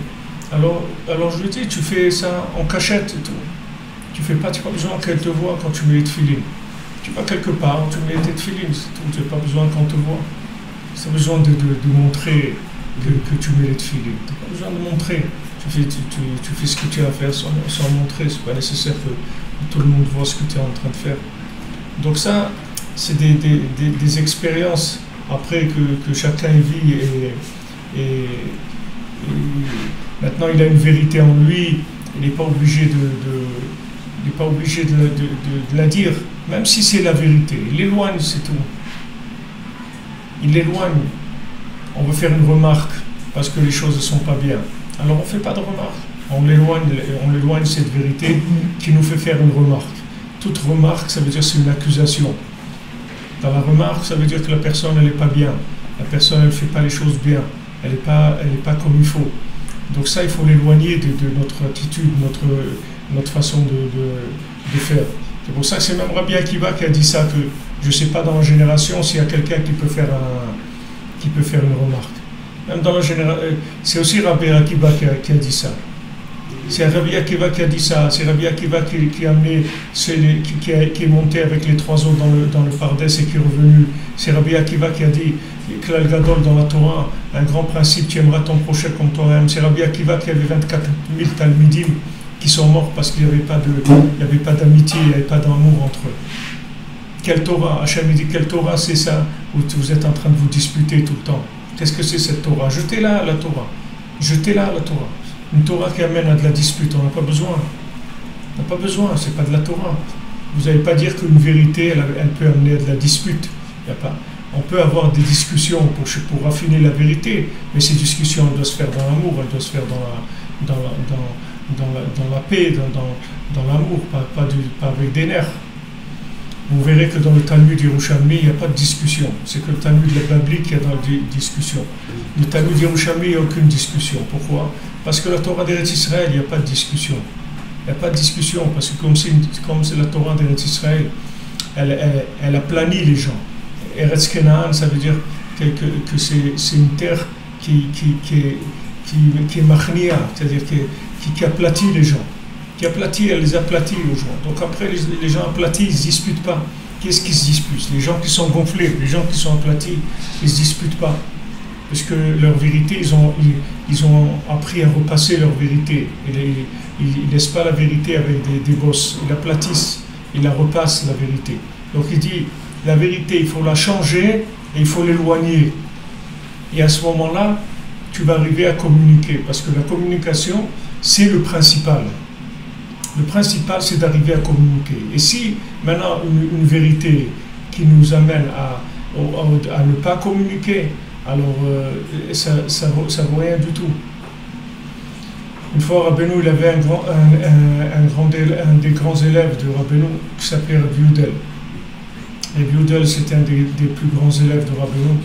Alors je lui dis, tu fais ça en cachette et tout. Tu n'as pas besoin qu'elle te voie quand tu mets les tefilines. Tu vas quelque part, tu mets tes tefilines, c'est tout. Tu n'as pas besoin qu'on te voie. Tu as besoin de montrer que tu mets les tefilines. Tu n'as pas besoin de montrer. Tu fais ce que tu as à faire sans montrer. Ce n'est pas nécessaire que tout le monde voit ce que tu es en train de faire. Donc ça, c'est des expériences après que chacun vit et maintenant il a une vérité en lui, il n'est pas obligé de la dire, même si c'est la vérité. Il l'éloigne, c'est tout. Il l'éloigne. On veut faire une remarque parce que les choses ne sont pas bien. Alors on ne fait pas de remarque. On l'éloigne cette vérité qui nous fait faire une remarque. Toute remarque, ça veut dire c'est une accusation. Dans la remarque, ça veut dire que la personne, elle n'est pas bien. La personne, elle ne fait pas les choses bien. Elle n'est pas comme il faut. Donc ça, il faut l'éloigner de notre attitude, notre façon de faire. C'est pour ça que c'est même Rabbi Akiva qui a dit ça, que je ne sais pas dans la génération s'il y a quelqu'un qui peut faire une remarque. Même dans la génération, c'est aussi Rabbi Akiva qui a dit ça. C'est Rabbi Akiva qui a dit ça. C'est Rabbi Akiva qui est monté avec les 3 autres dans le Pardes et qui est revenu. C'est Rabbi Akiva qui a dit Klal Gadol dans la Torah, un grand principe, tu aimeras ton prochain comme toi-même. C'est Rabbi Akiva qui avait 24 000 Talmidim qui sont morts parce qu'il n'y avait pas d'amitié, il n'y avait pas d'amour entre eux. Quelle Torah? Hachem dit quelle Torah c'est ça où vous êtes en train de vous disputer tout le temps? Qu'est-ce que c'est cette Torah? Jetez-la la Torah. Jetez-la la Torah. Une Torah qui amène à de la dispute, on n'a pas besoin. On n'a pas besoin, c'est pas de la Torah. Vous n'allez pas dire qu'une vérité, elle peut amener à de la dispute. Il y a pas. On peut avoir des discussions pour affiner la vérité, mais ces discussions, elles doivent se faire dans l'amour, elles doivent se faire dans la paix, dans l'amour, pas avec des nerfs. Vous verrez que dans le Talmud Yerushalmi, il n'y a pas de discussion. C'est que le Talmud de la Bible qui a dans des discussions. Le Talmud Yerushalmi, il n'y a aucune discussion. Pourquoi? Parce que la Torah d'Eretz Israël, il n'y a pas de discussion. Il n'y a pas de discussion, parce que comme c'est la Torah d'Eretz Israël, elle aplanit les gens. Eretz Kenaan, ça veut dire que c'est une terre qui est machnia, c'est-à-dire qui aplatit les gens. Elle les aplatit aux gens. Donc après, les gens aplatis, ils ne se disputent pas. Qu'est-ce qui se dispute? Les gens qui sont gonflés, les gens qui sont aplatis, ils ne se disputent pas. Parce que leur vérité, ils ont appris à repasser leur vérité. Ils ne laissent pas la vérité avec des bosses. Ils aplatissent, ils la repassent, la vérité. Donc il dit, la vérité, il faut la changer et il faut l'éloigner. Et à ce moment-là, tu vas arriver à communiquer. Parce que la communication, c'est le principal. Le principal, c'est d'arriver à communiquer. Et si maintenant une vérité qui nous amène à ne pas communiquer, alors ça vaut rien du tout. Une fois, Rabbeinu, il avait un des grands élèves de Rabbeinu qui s'appelait Rabbi Yudel. Rabbi Yudel, c'était un des plus grands élèves de Rabbeinu.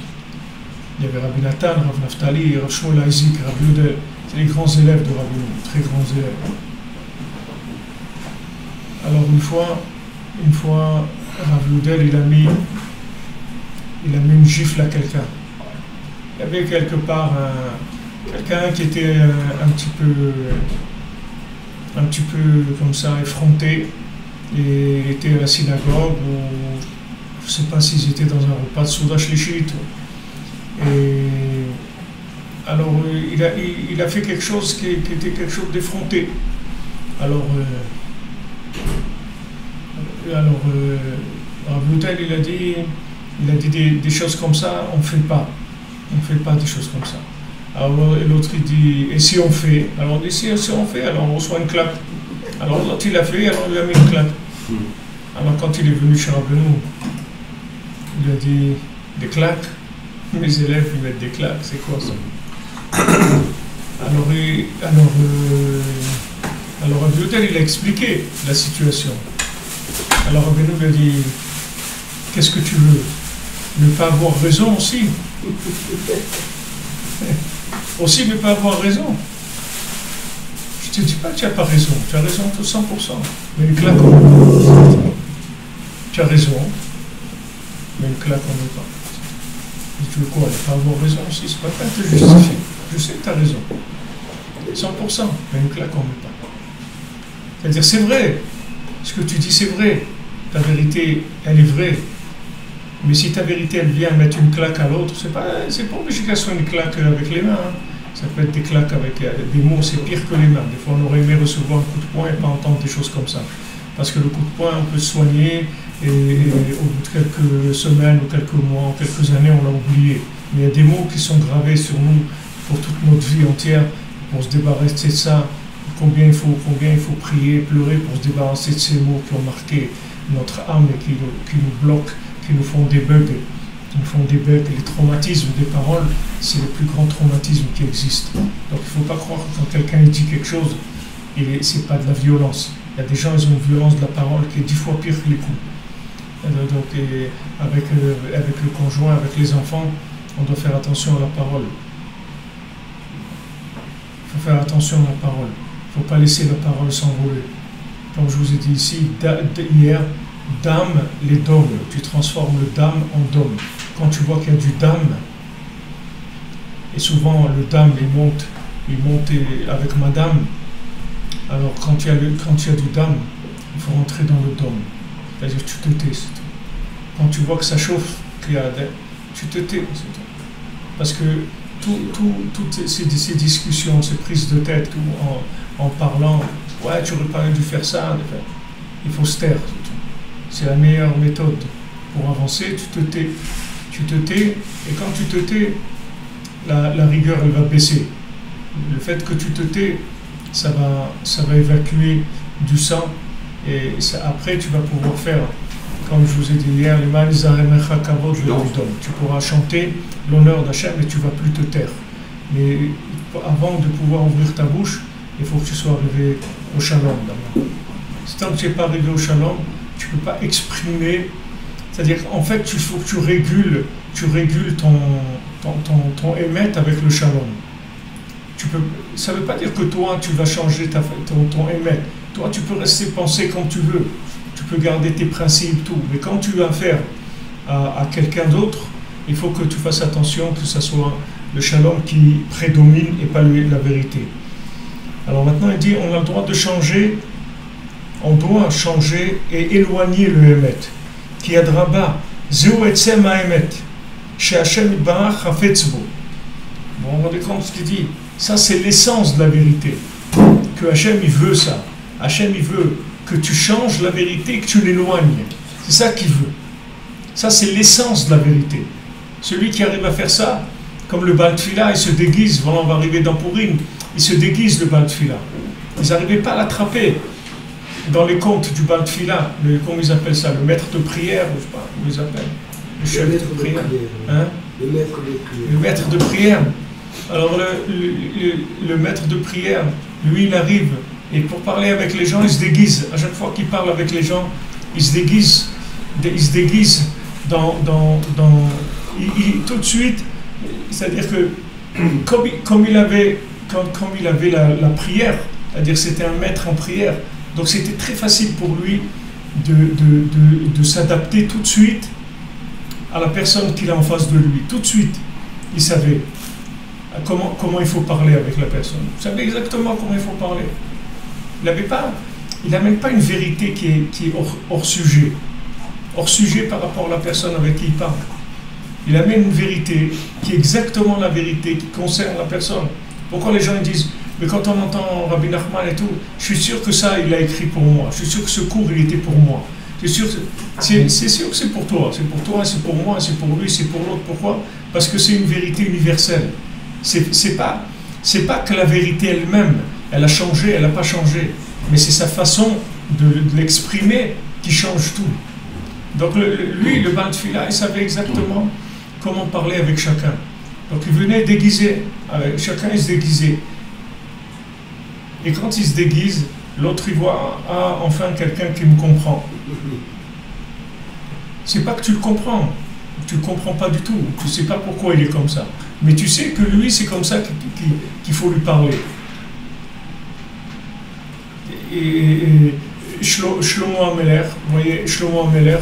Il y avait Rabbi Nathan, Rav Naftali, Rav Shmuel Isaac, Rabbi Yudel. C'est les grands élèves de Rabbeinu, très grands élèves. Alors une fois, Rav Yudel, il a mis une gifle à quelqu'un. Il y avait quelque part quelqu'un qui était un petit peu comme ça, effronté. Et il était à la synagogue, ou je ne sais pas s'ils étaient dans un repas de Souda Shlichit. Et alors il a fait quelque chose qui était quelque chose d'effronté. Alors Rav Yudel, il a dit des choses comme ça, on ne fait pas des choses comme ça. Alors l'autre il dit, et si on fait? Alors on dit, si on fait, alors on reçoit une claque. Alors l'autre il a fait, alors on lui a mis une claque. Alors quand il est venu chez Rabbeinu, il a dit, des claques? Mes élèves ils mettent des claques, c'est quoi ça? Alors Rav Yudel, il a expliqué la situation. Alors Rabbeinu lui a dit, qu'est-ce que tu veux? Ne pas avoir raison aussi. Aussi ne pas avoir raison. Je ne te dis pas que tu n'as pas raison, tu as raison tout 100%. Mais une claque, on ne veut pas. Tu as raison, mais une claque, on ne veut pas. Et tu veux quoi? Il faut avoir raison aussi, c'est pas la peine de te justifier. Je sais que tu as raison. 100%, mais une claque, on ne met pas. C'est-à-dire, c'est vrai. Ce que tu dis, c'est vrai. Ta vérité, elle est vraie. Mais si ta vérité, elle vient mettre une claque à l'autre, c'est pas obligé qu'elle soit une claque avec les mains. Hein. Ça peut être des claques avec des mots, c'est pire que les mains. Des fois, on aurait aimé recevoir un coup de poing et pas entendre des choses comme ça. Parce que le coup de poing, on peut se soigner et au bout de quelques semaines ou quelques mois ou quelques années, on l'a oublié. Mais il y a des mots qui sont gravés sur nous pour toute notre vie entière, pour se débarrasser de ça. Combien il faut prier, pleurer pour se débarrasser de ces mots qui ont marqué notre âme et qui nous bloquent, qui nous font des bugs. Et les traumatismes des paroles, c'est le plus grand traumatisme qui existe. Donc il ne faut pas croire que quand quelqu'un dit quelque chose, c'est pas de la violence. Il y a des gens, ils ont une violence de la parole qui est 10 fois pire que les coups. Donc avec le conjoint, avec les enfants, on doit faire attention à la parole. Il faut faire attention à la parole. Il ne faut pas laisser la parole s'envoler. Comme je vous ai dit ici, hier, dame, les dômes. Tu transformes le dame en dôme. Quand tu vois qu'il y a du dame, et souvent le dame, il monte avec madame. Alors quand il y a du dame, il faut rentrer dans le dôme. C'est-à-dire tu te tais, c'est tout. Quand tu vois que ça chauffe, tu te tais, c'est tout. Parce que toutes ces discussions, ces prises de tête, en parlant, ouais, tu aurais pas dû faire ça, il faut se taire, c'est tout. C'est la meilleure méthode pour avancer. Tu te tais, et quand tu te tais, la rigueur, elle va baisser. Le fait que tu te tais, ça va évacuer du sang, et après tu vas pouvoir faire, comme je vous ai dit hier, tu pourras chanter l'honneur d'Hachem et tu ne vas plus te taire. Mais avant de pouvoir ouvrir ta bouche, il faut que tu sois arrivé au shalom d'abord. Tant que tu n'es pas arrivé au shalom, tu ne peux pas exprimer. C'est-à-dire qu'en fait, il faut que tu régules ton émet avec le shalom. Ça ne veut pas dire que toi, tu vas changer ton émet. Toi, tu peux rester penser comme tu veux. Tu peux garder tes principes, tout. Mais quand tu as affaire à quelqu'un d'autre, il faut que tu fasses attention que ce soit le shalom qui prédomine et pas la vérité. Alors maintenant, il dit, on a le droit de changer, on doit changer et éloigner le émet. Qui adraba, zeu etzem haemet, chez Hashem barach hafetzbo. Vous vous rendez compte de ce qu'il dit? Ça, c'est l'essence de la vérité. Que Hachem, il veut ça. Hachem, il veut que tu changes la vérité et que tu l'éloignes. C'est ça qu'il veut. Ça, c'est l'essence de la vérité. Celui qui arrive à faire ça, comme le Baal Tfila, il se déguise. Voilà, on va arriver dans Purim. Il se déguise, le Baal Tfila. Ils n'arrivaient pas à l'attraper. Dans les contes du Baal Tfila, comment ils appellent ça? Le maître de prière, je ne sais pas comment ils appellent. Le chef de prière. Hein? Le maître de prière. Alors le maître de prière, lui, il arrive, et pour parler avec les gens, il se déguise. À chaque fois qu'il parle avec les gens, il se déguise tout de suite. C'est-à-dire que comme il avait la prière, c'est-à-dire c'était un maître en prière, donc c'était très facile pour lui de s'adapter tout de suite à la personne qu'il a en face de lui. Tout de suite, il savait comment il faut parler avec la personne. Il savait exactement comment il faut parler. Il n'amène pas une vérité qui est hors sujet. Hors sujet par rapport à la personne avec qui il parle. Il amène une vérité qui est exactement la vérité qui concerne la personne. Pourquoi les gens disent, mais quand on entend Rabbi Nachman et tout, je suis sûr que ça, il l'a écrit pour moi. Je suis sûr que ce cours, il était pour moi. C'est sûr que c'est pour toi. C'est pour toi, c'est pour moi, c'est pour lui, c'est pour l'autre. Pourquoi? Parce que c'est une vérité universelle. C'est pas que la vérité elle-même, elle a changé, elle n'a pas changé. Mais c'est sa façon de l'exprimer qui change tout. Donc lui, le Baal Tfila, il savait exactement comment parler avec chacun. Donc il venait déguisé, chacun il se déguisait. Et quand il se déguise, l'autre il voit, ah, enfin quelqu'un qui me comprend. C'est pas que tu le comprends, tu le comprends pas du tout, tu sais pas pourquoi il est comme ça. Mais tu sais que lui, c'est comme ça qu'il faut lui parler. Et Shlomo Ameler, vous voyez, Shlomo Ameler,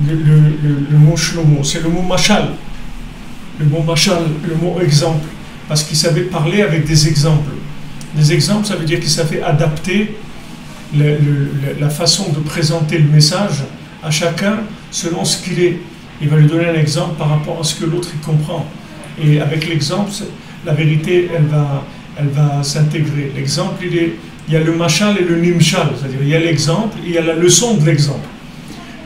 le mot Shlomo, c'est le mot machal. le mot machal, le mot exemple, parce qu'il savait parler avec des exemples. Des exemples, ça veut dire qu'il savait adapter la façon de présenter le message à chacun selon ce qu'il est. Il va lui donner un exemple par rapport à ce que l'autre il comprend. Et avec l'exemple, la vérité, elle va s'intégrer. L'exemple, il y a le machal et le nimshal, c'est-à-dire il y a l'exemple et il y a la leçon de l'exemple.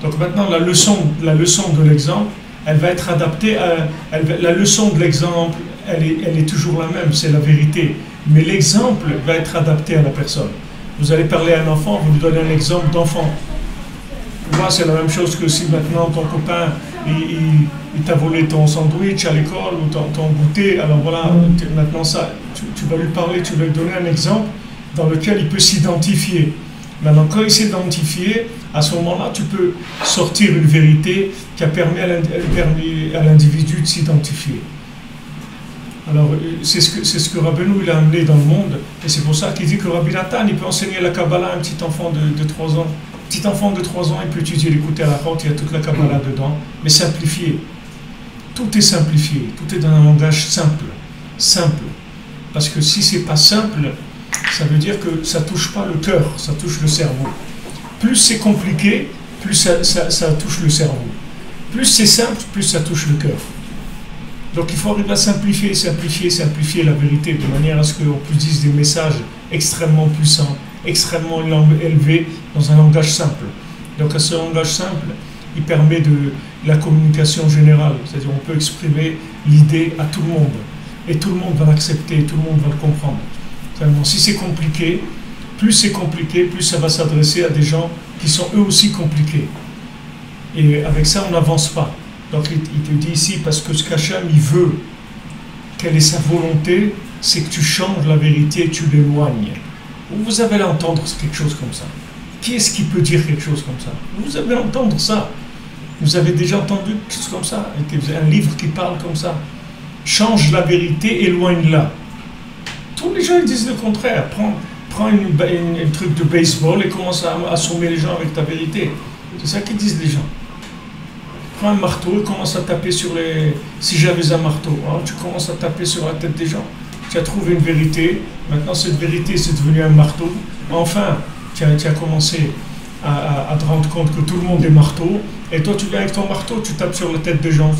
Donc maintenant, la leçon de l'exemple, elle va être adaptée à... la leçon de l'exemple, elle est toujours la même, c'est la vérité. Mais l'exemple va être adapté à la personne. Vous allez parler à un enfant, vous lui donnez un exemple d'enfant. Moi, c'est la même chose que si maintenant ton copain, il t'a volé ton sandwich à l'école ou ton goûter. Alors voilà, maintenant ça, tu vas lui parler, tu vas lui donner un exemple dans lequel il peut s'identifier. Maintenant, quand il s'est identifié, à ce moment-là, tu peux sortir une vérité qui a permis à l'individu de s'identifier. Alors, c'est ce que Rabbeinu il a amené dans le monde, et c'est pour ça qu'il dit que Rabbi Nathan, il peut enseigner la Kabbalah à un petit enfant de 3 ans. Petit enfant de 3 ans, il peut étudier l'écouter à la route, il y a toute la Kabbalah dedans, mais simplifié. Tout est simplifié, tout est dans un langage simple. Simple. Parce que si c'est pas simple, ça veut dire que ça touche pas le cœur, ça touche le cerveau. Plus c'est compliqué, plus ça touche le cerveau. Plus c'est simple, plus ça touche le cœur. Donc il faut arriver à simplifier la vérité, de manière à ce qu'on puisse dire des messages extrêmement puissants, extrêmement élevés, dans un langage simple. Donc ce langage simple, il permet de la communication générale, c'est-à-dire on peut exprimer l'idée à tout le monde, et tout le monde va l'accepter, tout le monde va le comprendre. Seulement, si c'est compliqué, plus ça va s'adresser à des gens qui sont eux aussi compliqués. Et avec ça, on n'avance pas. Donc il te dit ici, parce que ce qu'Hachem il veut, quelle est sa volonté, c'est que tu changes la vérité et tu l'éloignes. Vous avez l'entendre quelque chose comme ça. Qui est-ce qui peut dire quelque chose comme ça? Vous avez l'entendre ça. Vous avez déjà entendu quelque chose comme ça? Un livre qui parle comme ça. Change la vérité, éloigne-la. Tous les gens ils disent le contraire. Prends un truc de baseball et commence à assommer les gens avec ta vérité. C'est ça qu'ils disent les gens. Prends un marteau et commence à taper sur les... Si j'avais un marteau, hein, tu commences à taper sur la tête des gens. Tu as trouvé une vérité, maintenant cette vérité c'est devenu un marteau. Enfin, tu as commencé à te rendre compte que tout le monde est marteau, et toi tu viens avec ton marteau, tu tapes sur la tête des gens,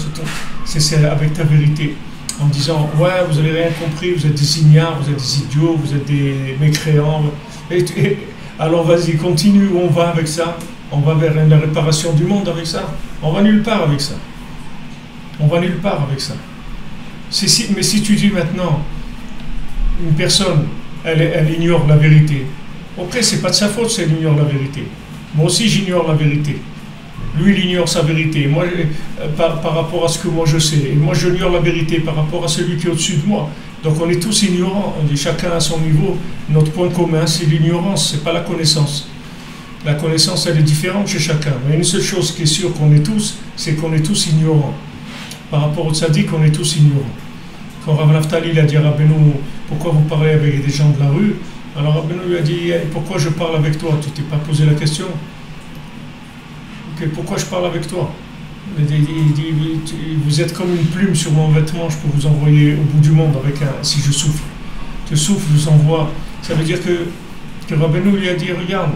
c'est avec ta vérité. En disant, ouais, vous n'avez rien compris, vous êtes des ignares, vous êtes des idiots, vous êtes des mécréants. Alors vas-y, continue, où on va avec ça? On va vers la réparation du monde avec ça? On va nulle part avec ça. On va nulle part avec ça. Mais si tu dis maintenant, une personne, elle ignore la vérité. Ok, c'est pas de sa faute si elle ignore la vérité. Moi aussi, j'ignore la vérité. Lui, il ignore sa vérité. Moi, par rapport à ce que moi je sais. Et moi, j'ignore la vérité par rapport à celui qui est au-dessus de moi. Donc, on est tous ignorants. Chacun à son niveau. Notre point commun, c'est l'ignorance, c'est pas la connaissance. La connaissance, elle est différente chez chacun. Mais une seule chose qui est sûre qu'on est tous, c'est qu'on est tous ignorants. Par rapport au tzaddik, on est tous ignorants. Quand Rav Naftali a dit à Rabbeinu, pourquoi vous parlez avec des gens de la rue? Alors Rabbeinu lui a dit, pourquoi je parle avec toi? Tu t'es pas posé la question? Ok, pourquoi je parle avec toi? Il dit, vous êtes comme une plume sur mon vêtement, je peux vous envoyer au bout du monde si je souffre. Je souffre, je vous envoie. Ça veut dire que Rabbeinu lui a dit, regarde,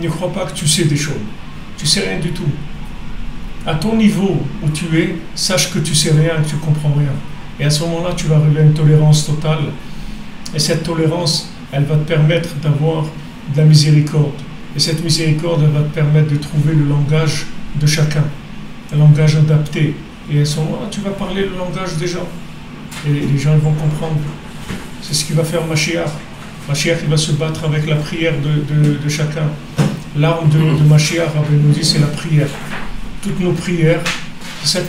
ne crois pas que tu sais des choses. Tu sais rien du tout. À ton niveau où tu es, sache que tu sais rien, que tu comprends rien. Et à ce moment-là, tu vas arriver à une tolérance totale. Et cette tolérance, elle va te permettre d'avoir de la miséricorde. Et cette miséricorde, elle va te permettre de trouver le langage de chacun. Un langage adapté. Et à ce moment-là, tu vas parler le langage des gens. Et les gens ils vont comprendre. C'est ce qui va faire Mashiach. Mashiach, il va se battre avec la prière de chacun. L'arme de Mashiach, nous dit, c'est la prière. Toutes nos prières, c'est ça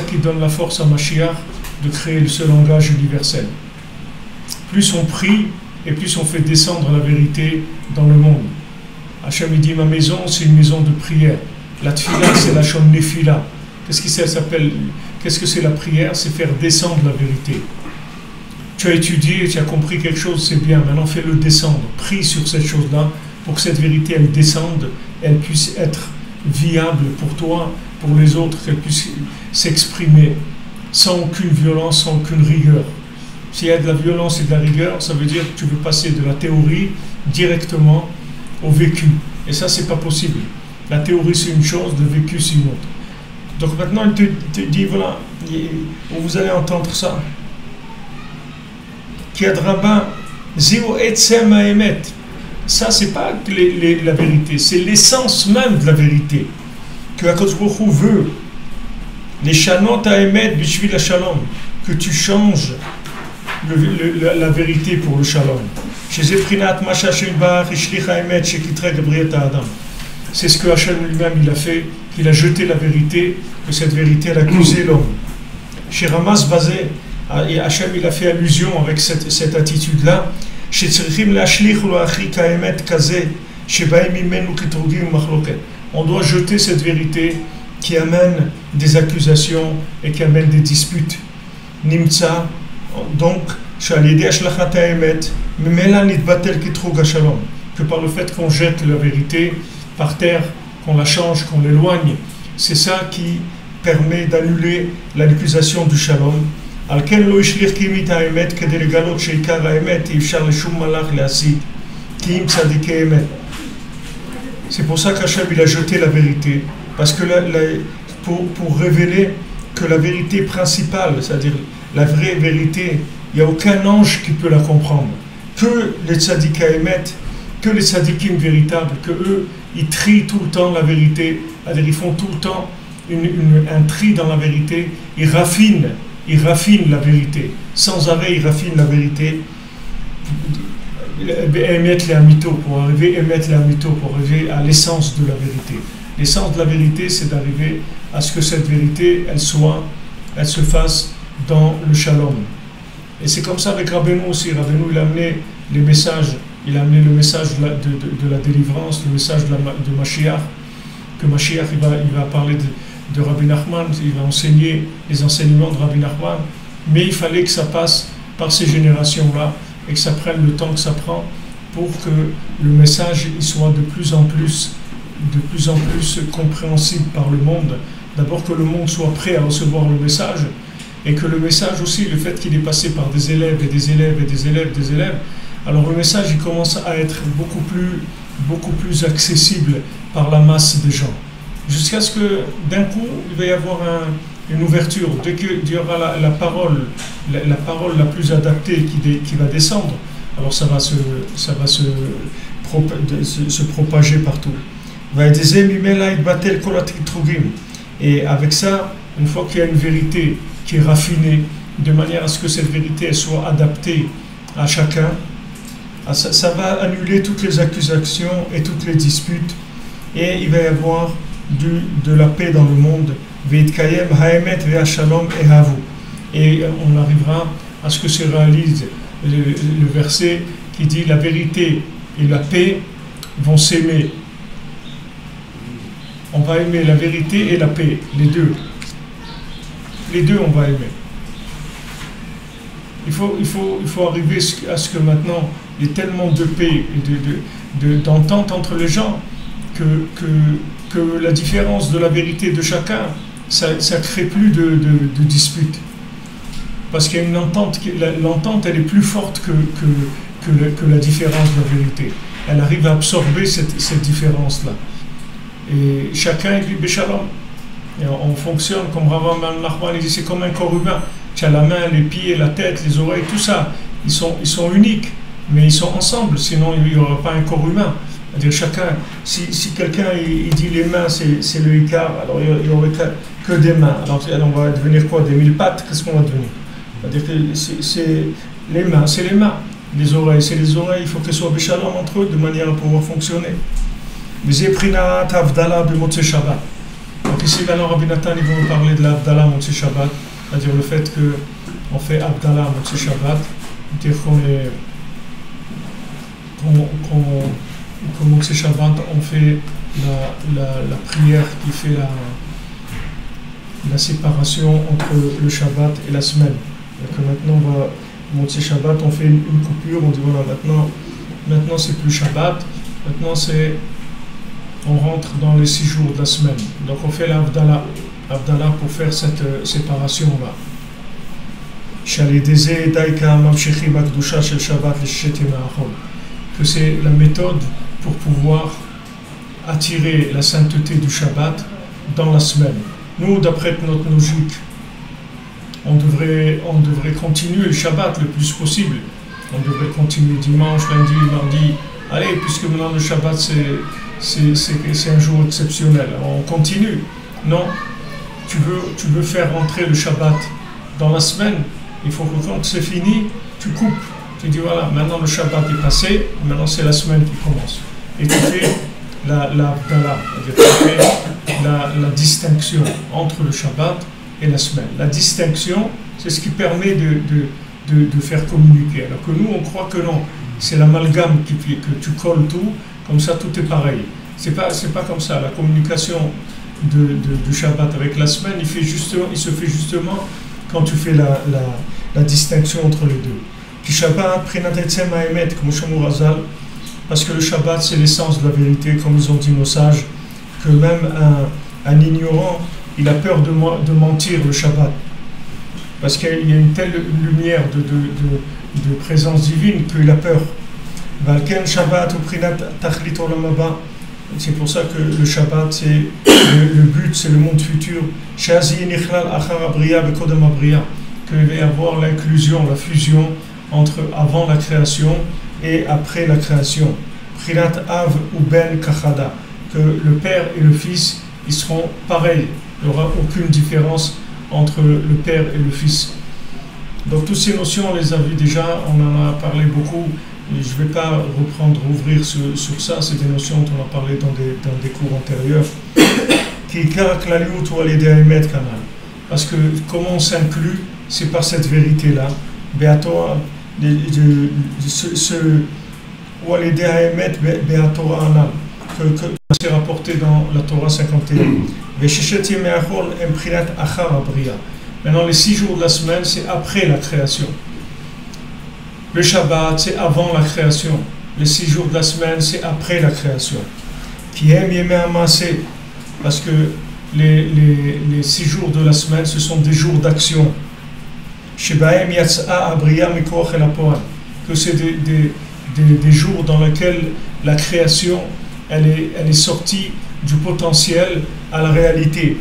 qui donne la force à Mashiach de créer ce langage universel. Plus on prie et plus on fait descendre la vérité dans le monde. Hachem il dit, ma maison c'est une maison de prière. La tfila c'est la shon nefila. Qu'est-ce que c'est la prière? C'est faire descendre la vérité. Tu as étudié, tu as compris quelque chose, c'est bien, maintenant fais-le descendre. Prie sur cette chose-là pour que cette vérité elle descende, elle puisse être viable pour toi, pour les autres, qu'elle puisse s'exprimer sans aucune violence, sans aucune rigueur. S'il y a de la violence et de la rigueur, ça veut dire que tu veux passer de la théorie directement au vécu. Et ça, c'est pas possible. La théorie, c'est une chose, le vécu, c'est une autre. Donc maintenant, il te dit, voilà, vous allez entendre ça. Kiad Rabbin, Zéo Etsem Haemet. Ça, c'est pas la vérité, c'est l'essence même de la vérité. Que Akadosh Baruch Hu veut. Les Shanot Haemet Bishvil HaShalom. Que tu changes la vérité pour le Shalom. C'est ce que Hachem lui-même il a fait, qu'il a jeté la vérité, que cette vérité elle accusait l'homme. Chez Ramas Bazé, et Hachem il a fait allusion avec cette attitude-là. On doit jeter cette vérité qui amène des accusations et qui amène des disputes. Nimtza, donc, que par le fait qu'on jette la vérité par terre, qu'on la change, qu'on l'éloigne, c'est ça qui permet d'annuler l'accusation du shalom. C'est pour ça qu'Hachem il a jeté la vérité, parce que pour révéler que la vérité principale, c'est-à-dire la vraie vérité, il n'y a aucun ange qui peut la comprendre. Que les tzaddikim émettent, que les tzaddikim véritables, que eux, ils trient tout le temps la vérité, c'est-à-dire ils font tout le temps un tri dans la vérité, ils raffinent la vérité. Sans arrêt, ils raffinent la vérité. Émettre les mytho, pour arriver à l'essence de la vérité. L'essence de la vérité, c'est d'arriver à ce que cette vérité, elle se fasse dans le shalom. Et c'est comme ça avec Rabbeinu aussi. Rabbeinu, il a amené les messages, il a amené le message de la délivrance, le message de Mashiach, que Mashiach, il va parler de Rabbi Nachman, il va enseigner les enseignements de Rabbi Nachman, mais il fallait que ça passe par ces générations-là, et que ça prenne le temps que ça prend, pour que le message il soit de plus en plus compréhensible par le monde. D'abord que le monde soit prêt à recevoir le message, et que le message aussi, le fait qu'il est passé par des élèves et des élèves et des élèves, alors le message il commence à être beaucoup plus accessible par la masse des gens. Jusqu'à ce que d'un coup, il va y avoir une ouverture. Dès qu'il y aura la parole la plus adaptée qui va descendre, alors ça va se propager partout. Et avec ça, une fois qu'il y a une vérité qui est raffinée, de manière à ce que cette vérité soit adaptée à chacun, ça va annuler toutes les accusations et toutes les disputes, et il va y avoir de la paix dans le monde. Et on arrivera à ce que se réalise le verset qui dit la vérité et la paix vont s'aimer. On va aimer la vérité et la paix, les deux. Les deux, on va aimer. Il faut arriver à ce que maintenant, il y ait tellement de paix et d'entente entre les gens que la différence de la vérité de chacun, ça ne crée plus de dispute. Parce qu'il y a une entente, l'entente elle est plus forte que la différence de la vérité. Elle arrive à absorber cette différence-là. Et chacun est libre shalom. Et on fonctionne comme Rav Nachman, il dit c'est comme un corps humain. Tu as la main, les pieds, la tête, les oreilles, tout ça. Ils sont uniques, mais ils sont ensemble, sinon il n'y aura pas un corps humain. C'est-à-dire chacun, si quelqu'un il dit les mains c'est le Icar, alors il n'y aurait que des mains. Alors on va devenir quoi? Des 1000 pattes? Qu'est-ce qu'on va devenir? C'est-à-dire que c'est les mains, c'est les mains. Les oreilles, c'est les oreilles. Il faut qu'elles soient béchalom entre eux de manière à pouvoir fonctionner. Mais j'ai pris la Avdala de Motzei Shabbat. Donc ici maintenant Rabbi Nathan il va nous parler de l'Avdala Motzei Shabbat, c'est-à-dire le fait qu'on fait Avdala Motzei Shabbat, c'est-à-dire qu'au Motzei Shabbat on fait la prière qui fait la séparation entre le Shabbat et la semaine. Donc maintenant Motzei Shabbat on fait une coupure, on dit voilà maintenant c'est plus Shabbat, maintenant c'est on rentre dans les 6 jours de la semaine. Donc on fait l'Avdallah pour faire cette séparation-là. Que c'est la méthode pour pouvoir attirer la sainteté du Shabbat dans la semaine. Nous, d'après notre logique, on devrait continuer le Shabbat le plus possible. On devrait continuer dimanche, lundi, mardi. Allez, puisque maintenant le Shabbat c'est un jour exceptionnel, on continue. Non, tu veux faire rentrer le Shabbat dans la semaine, il faut que quand c'est fini, tu coupes. Tu dis voilà, maintenant le Shabbat est passé, maintenant c'est la semaine qui commence. Et tu fais la distinction entre le Shabbat et la semaine. La distinction, c'est ce qui permet de faire communiquer. Alors que nous, on croit que non. C'est l'amalgame qui fait que tu colles tout, comme ça tout est pareil. C'est pas comme ça. La communication du Shabbat avec la semaine, il se fait justement quand tu fais la distinction entre les deux. Qui Shabbat, parce que le Shabbat c'est l'essence de la vérité, comme ils ont dit nos sages, que même un ignorant, il a peur de mentir le Shabbat. Parce qu'il y a une telle lumière de présence divine qu'il a peur. C'est pour ça que le Shabbat, c'est le but, c'est le monde futur. Qu'il va y avoir l'inclusion, la fusion entre avant la création et après la création. Que le Père et le Fils, ils seront pareils. Il n'y aura aucune différence entre le Père et le Fils. Donc toutes ces notions, on les a vues déjà, on en a parlé beaucoup. Et je ne vais pas rouvrir sur ça, c'est des notions dont on a parlé dans des cours antérieurs. Parce que comment on s'inclut, c'est par cette vérité-là. Que c'est rapporté dans la Torah 51. Maintenant, les 6 jours de la semaine, c'est après la création. Le Shabbat, c'est avant la création. Les 6 jours de la semaine, c'est après la création. Parce que les 6 jours de la semaine, ce sont des jours d'action. Que c'est des jours dans lesquels la création elle est sortie du potentiel à la réalité.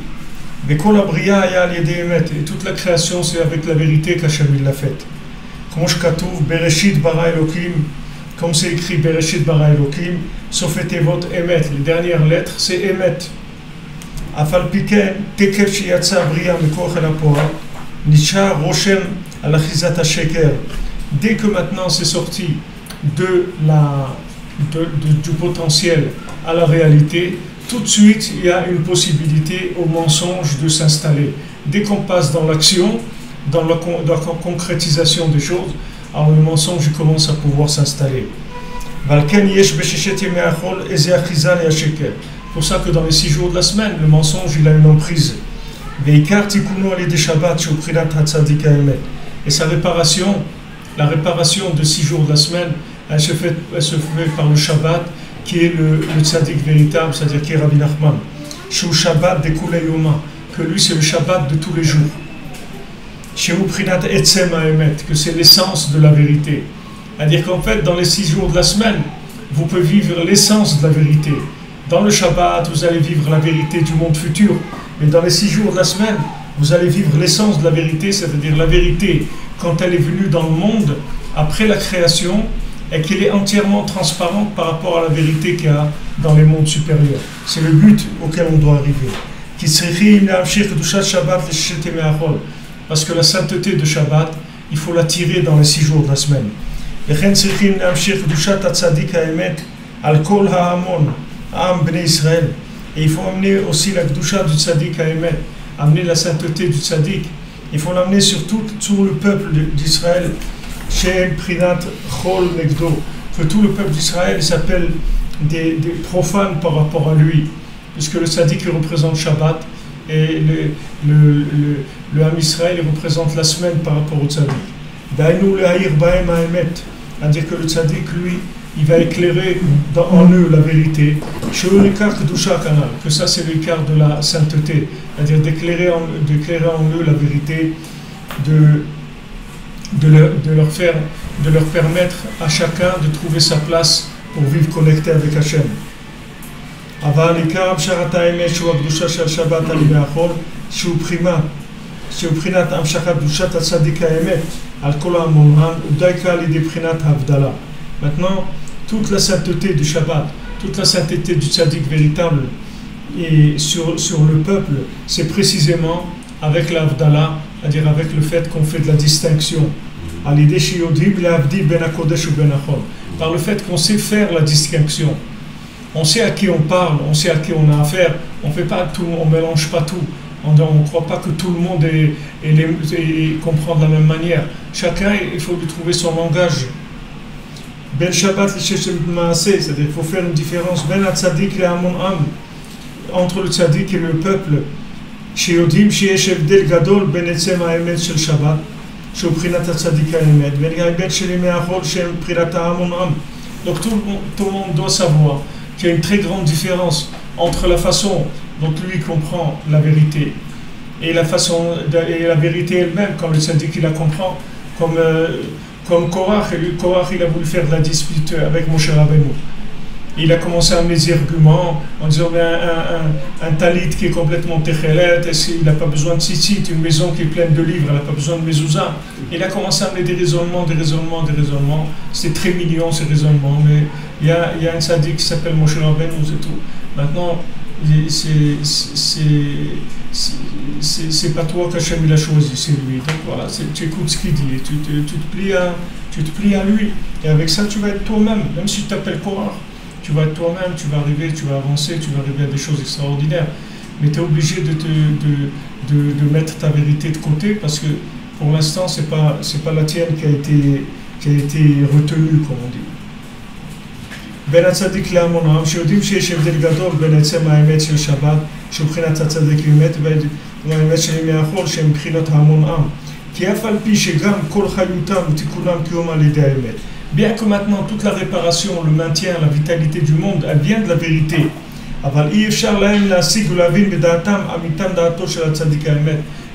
Et toute la création, c'est avec la vérité qu'Hachem l'a faite. Comme c'est écrit Bereshit bara Elokim, sauf Etevot Emet, les dernières lettres, c'est Emet. Afal piken, tekel sheyatsa bria mekoch el hapoal, nisha roshem al achizat hasheker. Dès que maintenant c'est sorti du potentiel à la réalité, tout de suite il y a une possibilité au mensonge de s'installer. Dès qu'on passe dans l'action, dans la concrétisation des choses, alors le mensonge commence à pouvoir s'installer. C'est pour ça que dans les 6 jours de la semaine, le mensonge il a une emprise. Et sa réparation, la réparation de 6 jours de la semaine, elle se fait par le Shabbat, qui est le tzaddik véritable, c'est-à-dire qui est Rabbi Nachman. Sheu Shabbat de Kulei Yoma, que lui c'est le Shabbat de tous les jours. Sheu Prinat Etzem Haemet, que c'est l'essence de la vérité. C'est-à-dire qu'en fait, dans les 6 jours de la semaine, vous pouvez vivre l'essence de la vérité. Dans le Shabbat, vous allez vivre la vérité du monde futur. Mais dans les 6 jours de la semaine, vous allez vivre l'essence de la vérité, c'est-à-dire la vérité quand elle est venue dans le monde après la création et qu'elle est entièrement transparente par rapport à la vérité qu'il y a dans les mondes supérieurs. C'est le but auquel on doit arriver. Parce que la sainteté de Shabbat, il faut la tirer dans les 6 jours de la semaine. Et il faut amener aussi la Kedusha du Tzaddik Haemet, amener la sainteté du Tzaddik. Il faut l'amener sur le peuple d'Israël, chez Prinat Chol Negdo, que tout le peuple d'Israël s'appelle des profanes par rapport à lui, puisque le Tzaddik il représente Shabbat et le Ham Israël il représente la semaine par rapport au Tzaddik. Daïnou le Haïr Bahem Haemet, c'est-à-dire que le Tzaddik lui il va éclairer en eux la vérité. Que ça c'est l'écart de la sainteté, c'est-à-dire d'éclairer en eux la vérité, de leur permettre à chacun de trouver sa place pour vivre connecté avec Hachem. אבל עיקר המשכת האמת שהוא הקדושה של שבת על ימי החול, שהוא בחינת המשכת קדושת הצדיק האמת על כל המונהן, ודי קל לידי בחינת ההבדלה. Maintenant, toute la sainteté du Shabbat, toute la sainteté du tzaddik véritable et sur le peuple, c'est précisément avec l'Avdala, c'est-à-dire avec le fait qu'on fait de la distinction. Par le fait qu'on sait faire la distinction. On sait à qui on parle, on sait à qui on a affaire, on fait pas tout, on mélange pas tout. On ne croit pas que tout le monde comprend de la même manière. Chacun, il faut lui trouver son langage. Ben Shabbat c'est-à-dire qu'il faut faire une différence ben tzaddik et amon am, entre le tzaddik et le peuple. Sheyodim sheyesh evdel gadol ben etzem ha'emet shel Shabbat שהוא בחינת הצדיק האמת וגם ההיבט של ימי החול שהם בחינת ההמון עם. Donc tout le monde doit savoir qu'il y a une très grande différence entre la façon dont lui comprend la vérité et la vérité elle-même quand le tzaddik il la comprend, comme Korach. Korach il a voulu faire de la dispute avec Moshe Rabbeinu. Il a commencé à amener des arguments en disant un talit qui est complètement techelet, est-ce qu'il n'a pas besoin de tzitzit, une maison qui est pleine de livres, elle n'a pas besoin de mezouza. Il a commencé à amener des raisonnements. C'est très mignon ces raisonnements, mais il y a un tzaddik qui s'appelle Moshe Rabbeinu, c'est tout. Maintenant, c'est pas toi qu'Hachem il a choisi, c'est lui. Donc voilà, tu écoutes ce qu'il dit et tu te plies à lui. Et avec ça, tu vas être toi-même, même si tu t'appelles Korach. Tu vas être toi-même, tu vas arriver, tu vas avancer, tu vas arriver à des choses extraordinaires. Mais tu es obligé de mettre ta vérité de côté parce que pour l'instant, c'est pas la tienne qui a été retenue, comme on dit. Ben הצדיק להמונם, שיודעים שיש הבדל גדול בין עצם האמת של שבת, שהוא בחינת הצדיק לאמת, והאמת של ימי החול, שהם בחינת המון עם. כי אף על פי שגם כל חיותם ותיקונם קיום על ידי האמת. Bien que maintenant toute la réparation, le maintien, la vitalité du monde, elle vient de la vérité.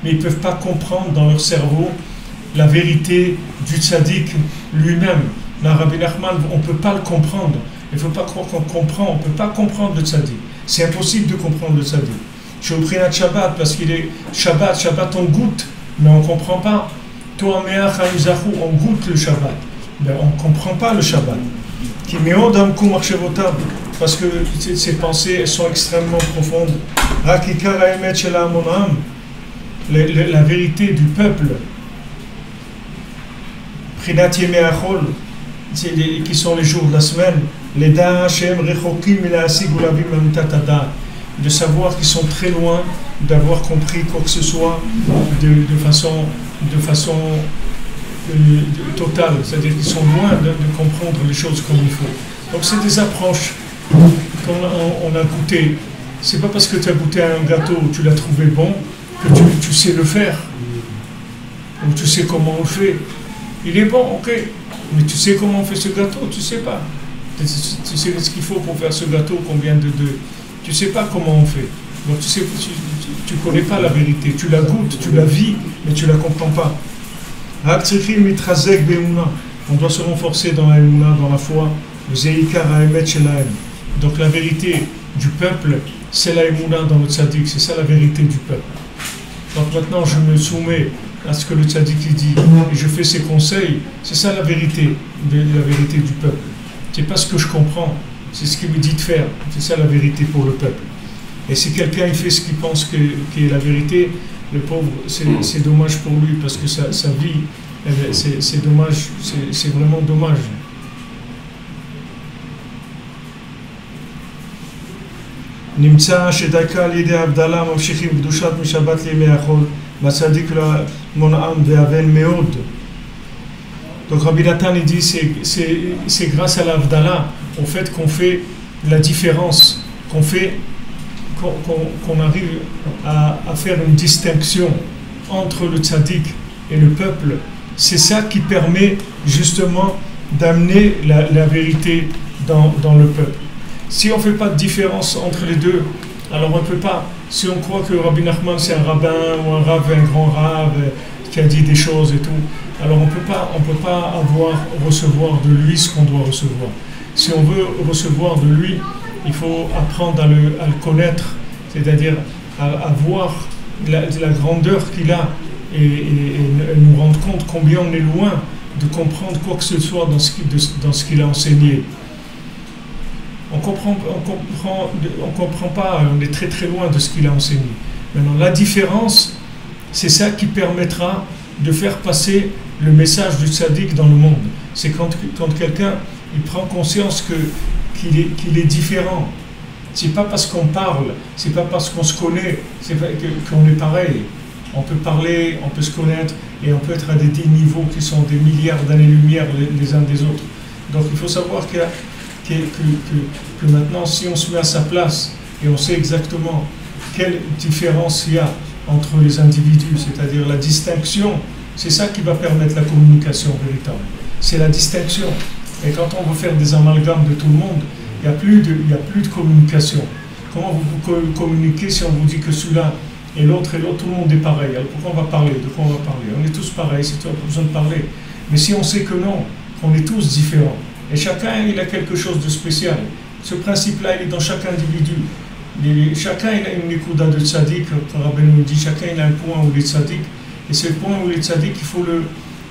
Mais ils ne peuvent pas comprendre dans leur cerveau la vérité du tzaddik lui-même. La Rabbi Nachman, on ne peut pas le comprendre. Il ne faut pas croire qu'on comprend, on ne peut pas comprendre le tzaddik. C'est impossible de comprendre le tzaddik. Je suis au Prinat Shabbat parce qu'il est Shabbat on goûte, mais on ne comprend pas. Toi, on goûte le Shabbat. Ben, on ne comprend pas le Shabbat. Parce que ces pensées elles sont extrêmement profondes. La vérité du peuple, qui sont les jours de la semaine, de savoir qu'ils sont très loin d'avoir compris quoi que ce soit de façon totale, c'est-à-dire qu'ils sont loin de comprendre les choses comme il faut. Donc c'est des approches qu'on a goûté. C'est pas parce que tu as goûté à un gâteau où tu l'as trouvé bon que tu sais le faire ou tu sais comment on le fait. Il est bon, ok, mais tu sais comment on fait ce gâteau, tu sais pas. Tu sais ce qu'il faut pour faire ce gâteau, combien tu sais pas comment on fait. Donc tu connais pas la vérité, tu la goûtes, tu la vis, mais tu la comprends pas. On doit se renforcer dans la émouna, dans la foi. Donc la vérité du peuple, c'est la émouna dans le tzaddik, c'est ça la vérité du peuple. Donc maintenant je me soumets à ce que le tzaddik dit et je fais ses conseils, c'est ça la vérité du peuple. C'est pas ce que je comprends, c'est ce qu'il me dit de faire, c'est ça la vérité pour le peuple. Et si quelqu'un il fait ce qu'il pense qui est la vérité, le pauvre, c'est dommage pour lui parce que sa vie, c'est dommage, c'est vraiment dommage. נמצא שדקה על ידי הבדלה ממשיכים קדושת משבת לימי החול והצדיק מונעם ואבן מאוד. Donc Rabbi Nathan il dit c'est grâce à l'Avdala, au fait qu'on fait la différence, qu'on arrive à faire une distinction entre le tzaddik et le peuple. C'est ça qui permet justement d'amener la vérité dans le peuple. Si on ne fait pas de différence entre les deux, alors on ne peut pas, si on croit que Rabbi Nachman c'est un rabbin ou un grand rave qui a dit des choses et tout, alors on peut pas recevoir de lui ce qu'on doit recevoir. Si on veut recevoir de lui, il faut apprendre à le connaître, c'est-à-dire à voir la grandeur qu'il a et nous rendre compte combien on est loin de comprendre quoi que ce soit dans ce qu'il a enseigné. On comprend pas, on est très très loin de ce qu'il a enseigné. Maintenant, la différence, c'est ça qui permettra de faire passer le message du tzaddik dans le monde. C'est quand quelqu'un il prend conscience qu'il est différent. C'est pas parce qu'on parle, c'est pas parce qu'on se connaît, c'est pas qu'on est pareil. On peut parler, on peut se connaître et on peut être à des niveaux qui sont des milliards d'années-lumière les uns des autres. Donc il faut savoir que maintenant, si on se met à sa place et on sait exactement quelle différence il y a entre les individus, c'est-à-dire la distinction, c'est ça qui va permettre la communication véritable. C'est la distinction. Et quand on veut faire des amalgames de tout le monde, il n'y a plus de communication. Comment vous communiquez si on vous dit que celui-là et l'autre, tout le monde est pareil? Alors pourquoi on va parler? De quoi on va parler? On est tous pareils, c'est toi, pas besoin de parler. Mais si on sait que non, qu'on est tous différents, et chacun il a quelque chose de spécial, ce principe-là il est dans chaque individu. Chacun il a une ékouda de tzaddik, comme Rabbi nous dit, chacun il a un point où il est tzaddik, et c'est le point où il est tzaddik,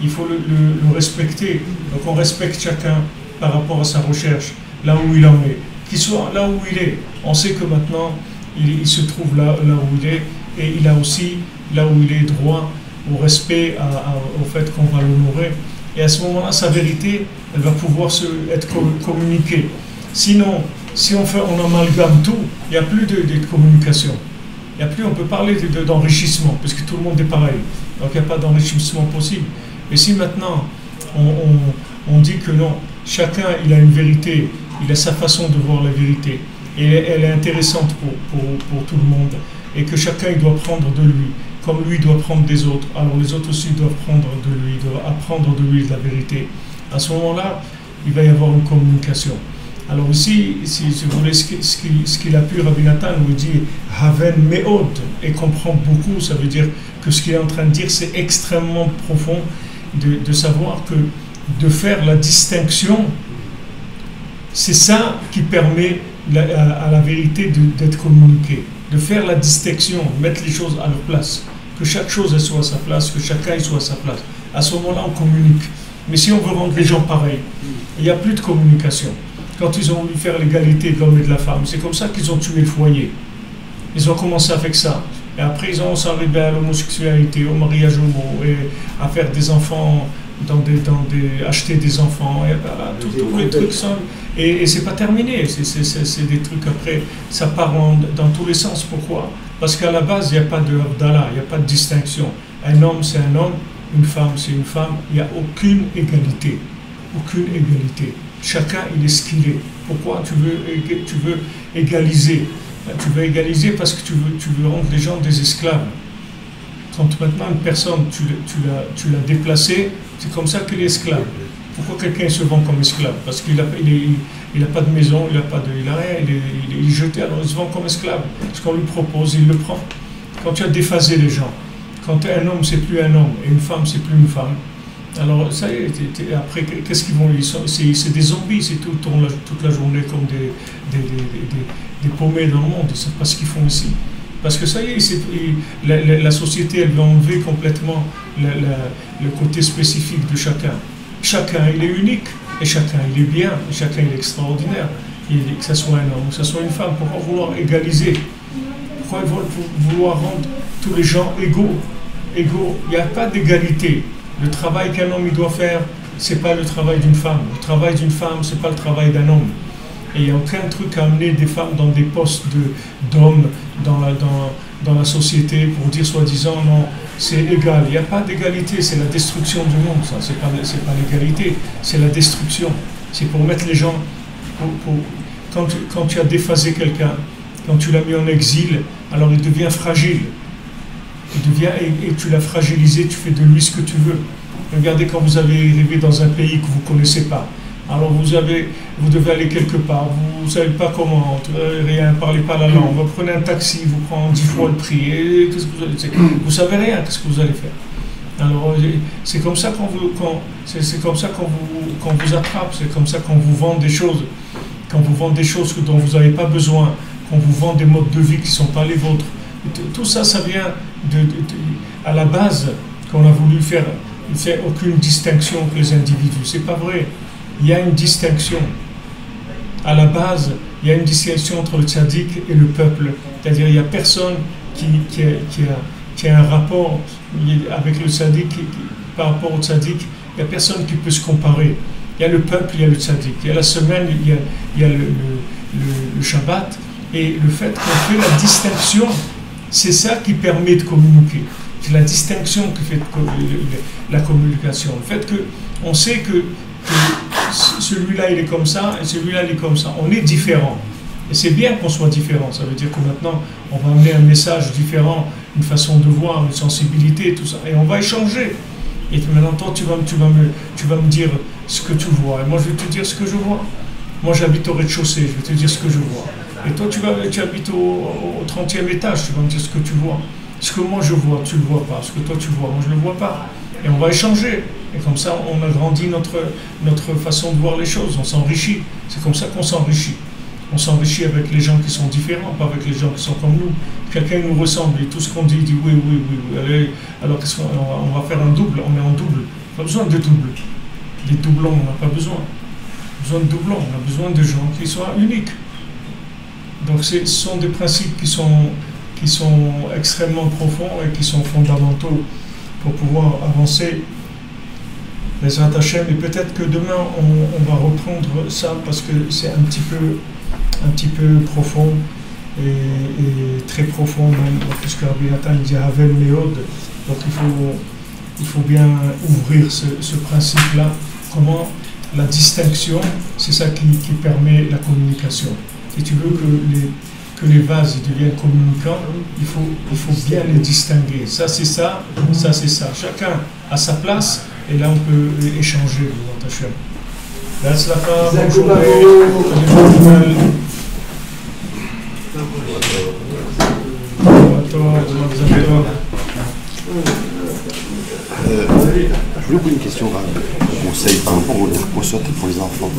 il faut le respecter. Donc on respecte chacun par rapport à sa recherche, là où il en est. Qu'il soit là où il est. On sait que maintenant, il se trouve là où il est, et il a aussi, là où il est, droit au respect, au fait qu'on va l'honorer. Et à ce moment-là, sa vérité, elle va pouvoir être communiquée. Sinon, si on amalgame tout, il n'y a plus de communication. Il y a plus, on peut parler d'enrichissement, parce que tout le monde est pareil. Donc il n'y a pas d'enrichissement possible. Et si maintenant, on dit que non, chacun il a une vérité, il a sa façon de voir la vérité, et elle est intéressante pour tout le monde, et que chacun il doit prendre de lui, comme lui doit prendre des autres, alors les autres aussi doivent prendre de lui, doivent apprendre de lui de la vérité. À ce moment-là, il va y avoir une communication. Alors ici, si vous voulez, ce qu'il a pu, Rabbi Nathan nous dit « Haven me'od » et comprend beaucoup, ça veut dire que ce qu'il est en train de dire, c'est extrêmement profond, de savoir que de faire la distinction, c'est ça qui permet à la vérité d'être communiquée. De faire la distinction, mettre les choses à leur place. Que chaque chose elle soit à sa place, que chacun soit à sa place. À ce moment-là, on communique. Mais si on veut rendre les gens pareils, il n'y a plus de communication. Quand ils ont voulu faire l'égalité de l'homme et de la femme, c'est comme ça qu'ils ont tué le foyer. Ils ont commencé avec ça. Et après, ils ont arrivé à l'homosexualité, au mariage homo, et à faire des enfants, acheter des enfants, et voilà, tous les trucs sont... Et c'est pas terminé, c'est des trucs après, ça part dans tous les sens. Pourquoi? Parce qu'à la base, il n'y a pas de Abdallah, il n'y a pas de distinction. Un homme, c'est un homme, une femme, c'est une femme, il n'y a aucune égalité. Aucune égalité. Chacun, il est ce qu'il est. Pourquoi tu veux égaliser? Tu veux égaliser parce que tu veux rendre les gens des esclaves. Quand maintenant une personne, tu l'as déplacée, c'est comme ça qu'il est esclave. Pourquoi quelqu'un se vend comme esclave? Parce qu'il n'a pas de maison, il n'a rien, il est jeté, alors il se vend comme esclave. Ce qu'on lui propose, il le prend. Quand tu as déphasé les gens, quand un homme, c'est plus un homme, et une femme, c'est plus une femme, alors ça y est, après, qu'est-ce qu'ils vont... C'est des zombies, c'est tout toute la journée comme des paumés dans le monde, ils ne savent pas ce qu'ils font ici. Parce que ça y est, la société, elle va enlever complètement le côté spécifique de chacun. Chacun, il est unique, et chacun, il est bien, et chacun, il est extraordinaire. Que ce soit un homme, que ce soit une femme, pourquoi vouloir égaliser? Pourquoi vouloir rendre tous les gens égaux? Il n'y a pas d'égalité. Le travail qu'un homme il doit faire, ce n'est pas le travail d'une femme. Le travail d'une femme, ce n'est pas le travail d'un homme. Et il n'y a aucun truc à amener des femmes dans des postes d'hommes dans la société pour dire soi-disant non, c'est égal. Il n'y a pas d'égalité, c'est la destruction du monde, ça. C'est pas l'égalité, c'est la destruction. C'est pour mettre les gens... Quand tu as déphasé quelqu'un, quand tu l'as mis en exil, alors il devient fragile. Et tu l'as fragilisé, tu fais de lui ce que tu veux. Regardez quand vous arrivez dans un pays que vous ne connaissez pas. Alors vous devez aller quelque part, vous ne savez pas comment, rien, parlez pas la langue, vous prenez un taxi, vous prenez 10 fois le prix, et qu'est-ce que vous allez faire? Vous savez rien, qu'est-ce que vous allez faire? Alors c'est comme ça qu'on vous attrape, c'est comme ça qu'on vous vend des choses, quand vous vendez des choses dont vous n'avez pas besoin, qu'on vous vend des modes de vie qui ne sont pas les vôtres. Tout ça, ça vient à la base qu'on a voulu faire aucune distinction entre les individus. C'est pas vrai. Il y a une distinction. À la base, il y a une distinction entre le tzaddik et le peuple. C'est-à-dire, il n'y a personne qui a un rapport avec le tzaddik, par rapport au tzaddik, il n'y a personne qui peut se comparer. Il y a le peuple, il y a le tzaddik. Il y a la semaine, il y a le Shabbat. Et le fait qu'on fait la distinction, c'est ça qui permet de communiquer. C'est la distinction qui fait la communication. Le fait qu'on sait que celui-là il est comme ça et celui-là il est comme ça. On est différents. Et c'est bien qu'on soit différents. Ça veut dire que maintenant on va amener un message différent, une façon de voir, une sensibilité, tout ça. Et on va échanger. Et maintenant toi tu vas me dire ce que tu vois. Et moi je vais te dire ce que je vois. Moi j'habite au rez-de-chaussée, je vais te dire ce que je vois. Et toi tu habites au 30e étage, tu vas me dire ce que tu vois. Ce que moi je vois, tu ne le vois pas. Ce que toi tu vois, moi je ne le vois pas. Et on va échanger. Et comme ça, on agrandit notre façon de voir les choses. On s'enrichit. C'est comme ça qu'on s'enrichit. On s'enrichit avec les gens qui sont différents, pas avec les gens qui sont comme nous. Quelqu'un nous ressemble et tout ce qu'on dit oui, oui, oui, oui. Allez, alors qu'est-ce on va faire un double, on est en double. Pas besoin de double. Des doublons, on n'a pas besoin. Besoin de doublons, on a besoin de gens qui soient uniques. Donc ce sont des principes qui sont extrêmement profonds et qui sont fondamentaux pour pouvoir avancer les Hashem. Et peut-être que demain on va reprendre ça parce que c'est un petit peu profond et très profond même, puisque Rabbi Nathan dit Havel Meod. Donc il faut bien ouvrir ce principe-là. Comment la distinction, c'est ça qui permet la communication. Si tu veux que les vases deviennent communicants, il faut bien les distinguer. Ça c'est ça, ça c'est ça. Chacun a sa place et là on peut échanger. That's la fin. Bonne journée. Je voulais poser une question, conseil par rapport aux poissottes pour les enfants.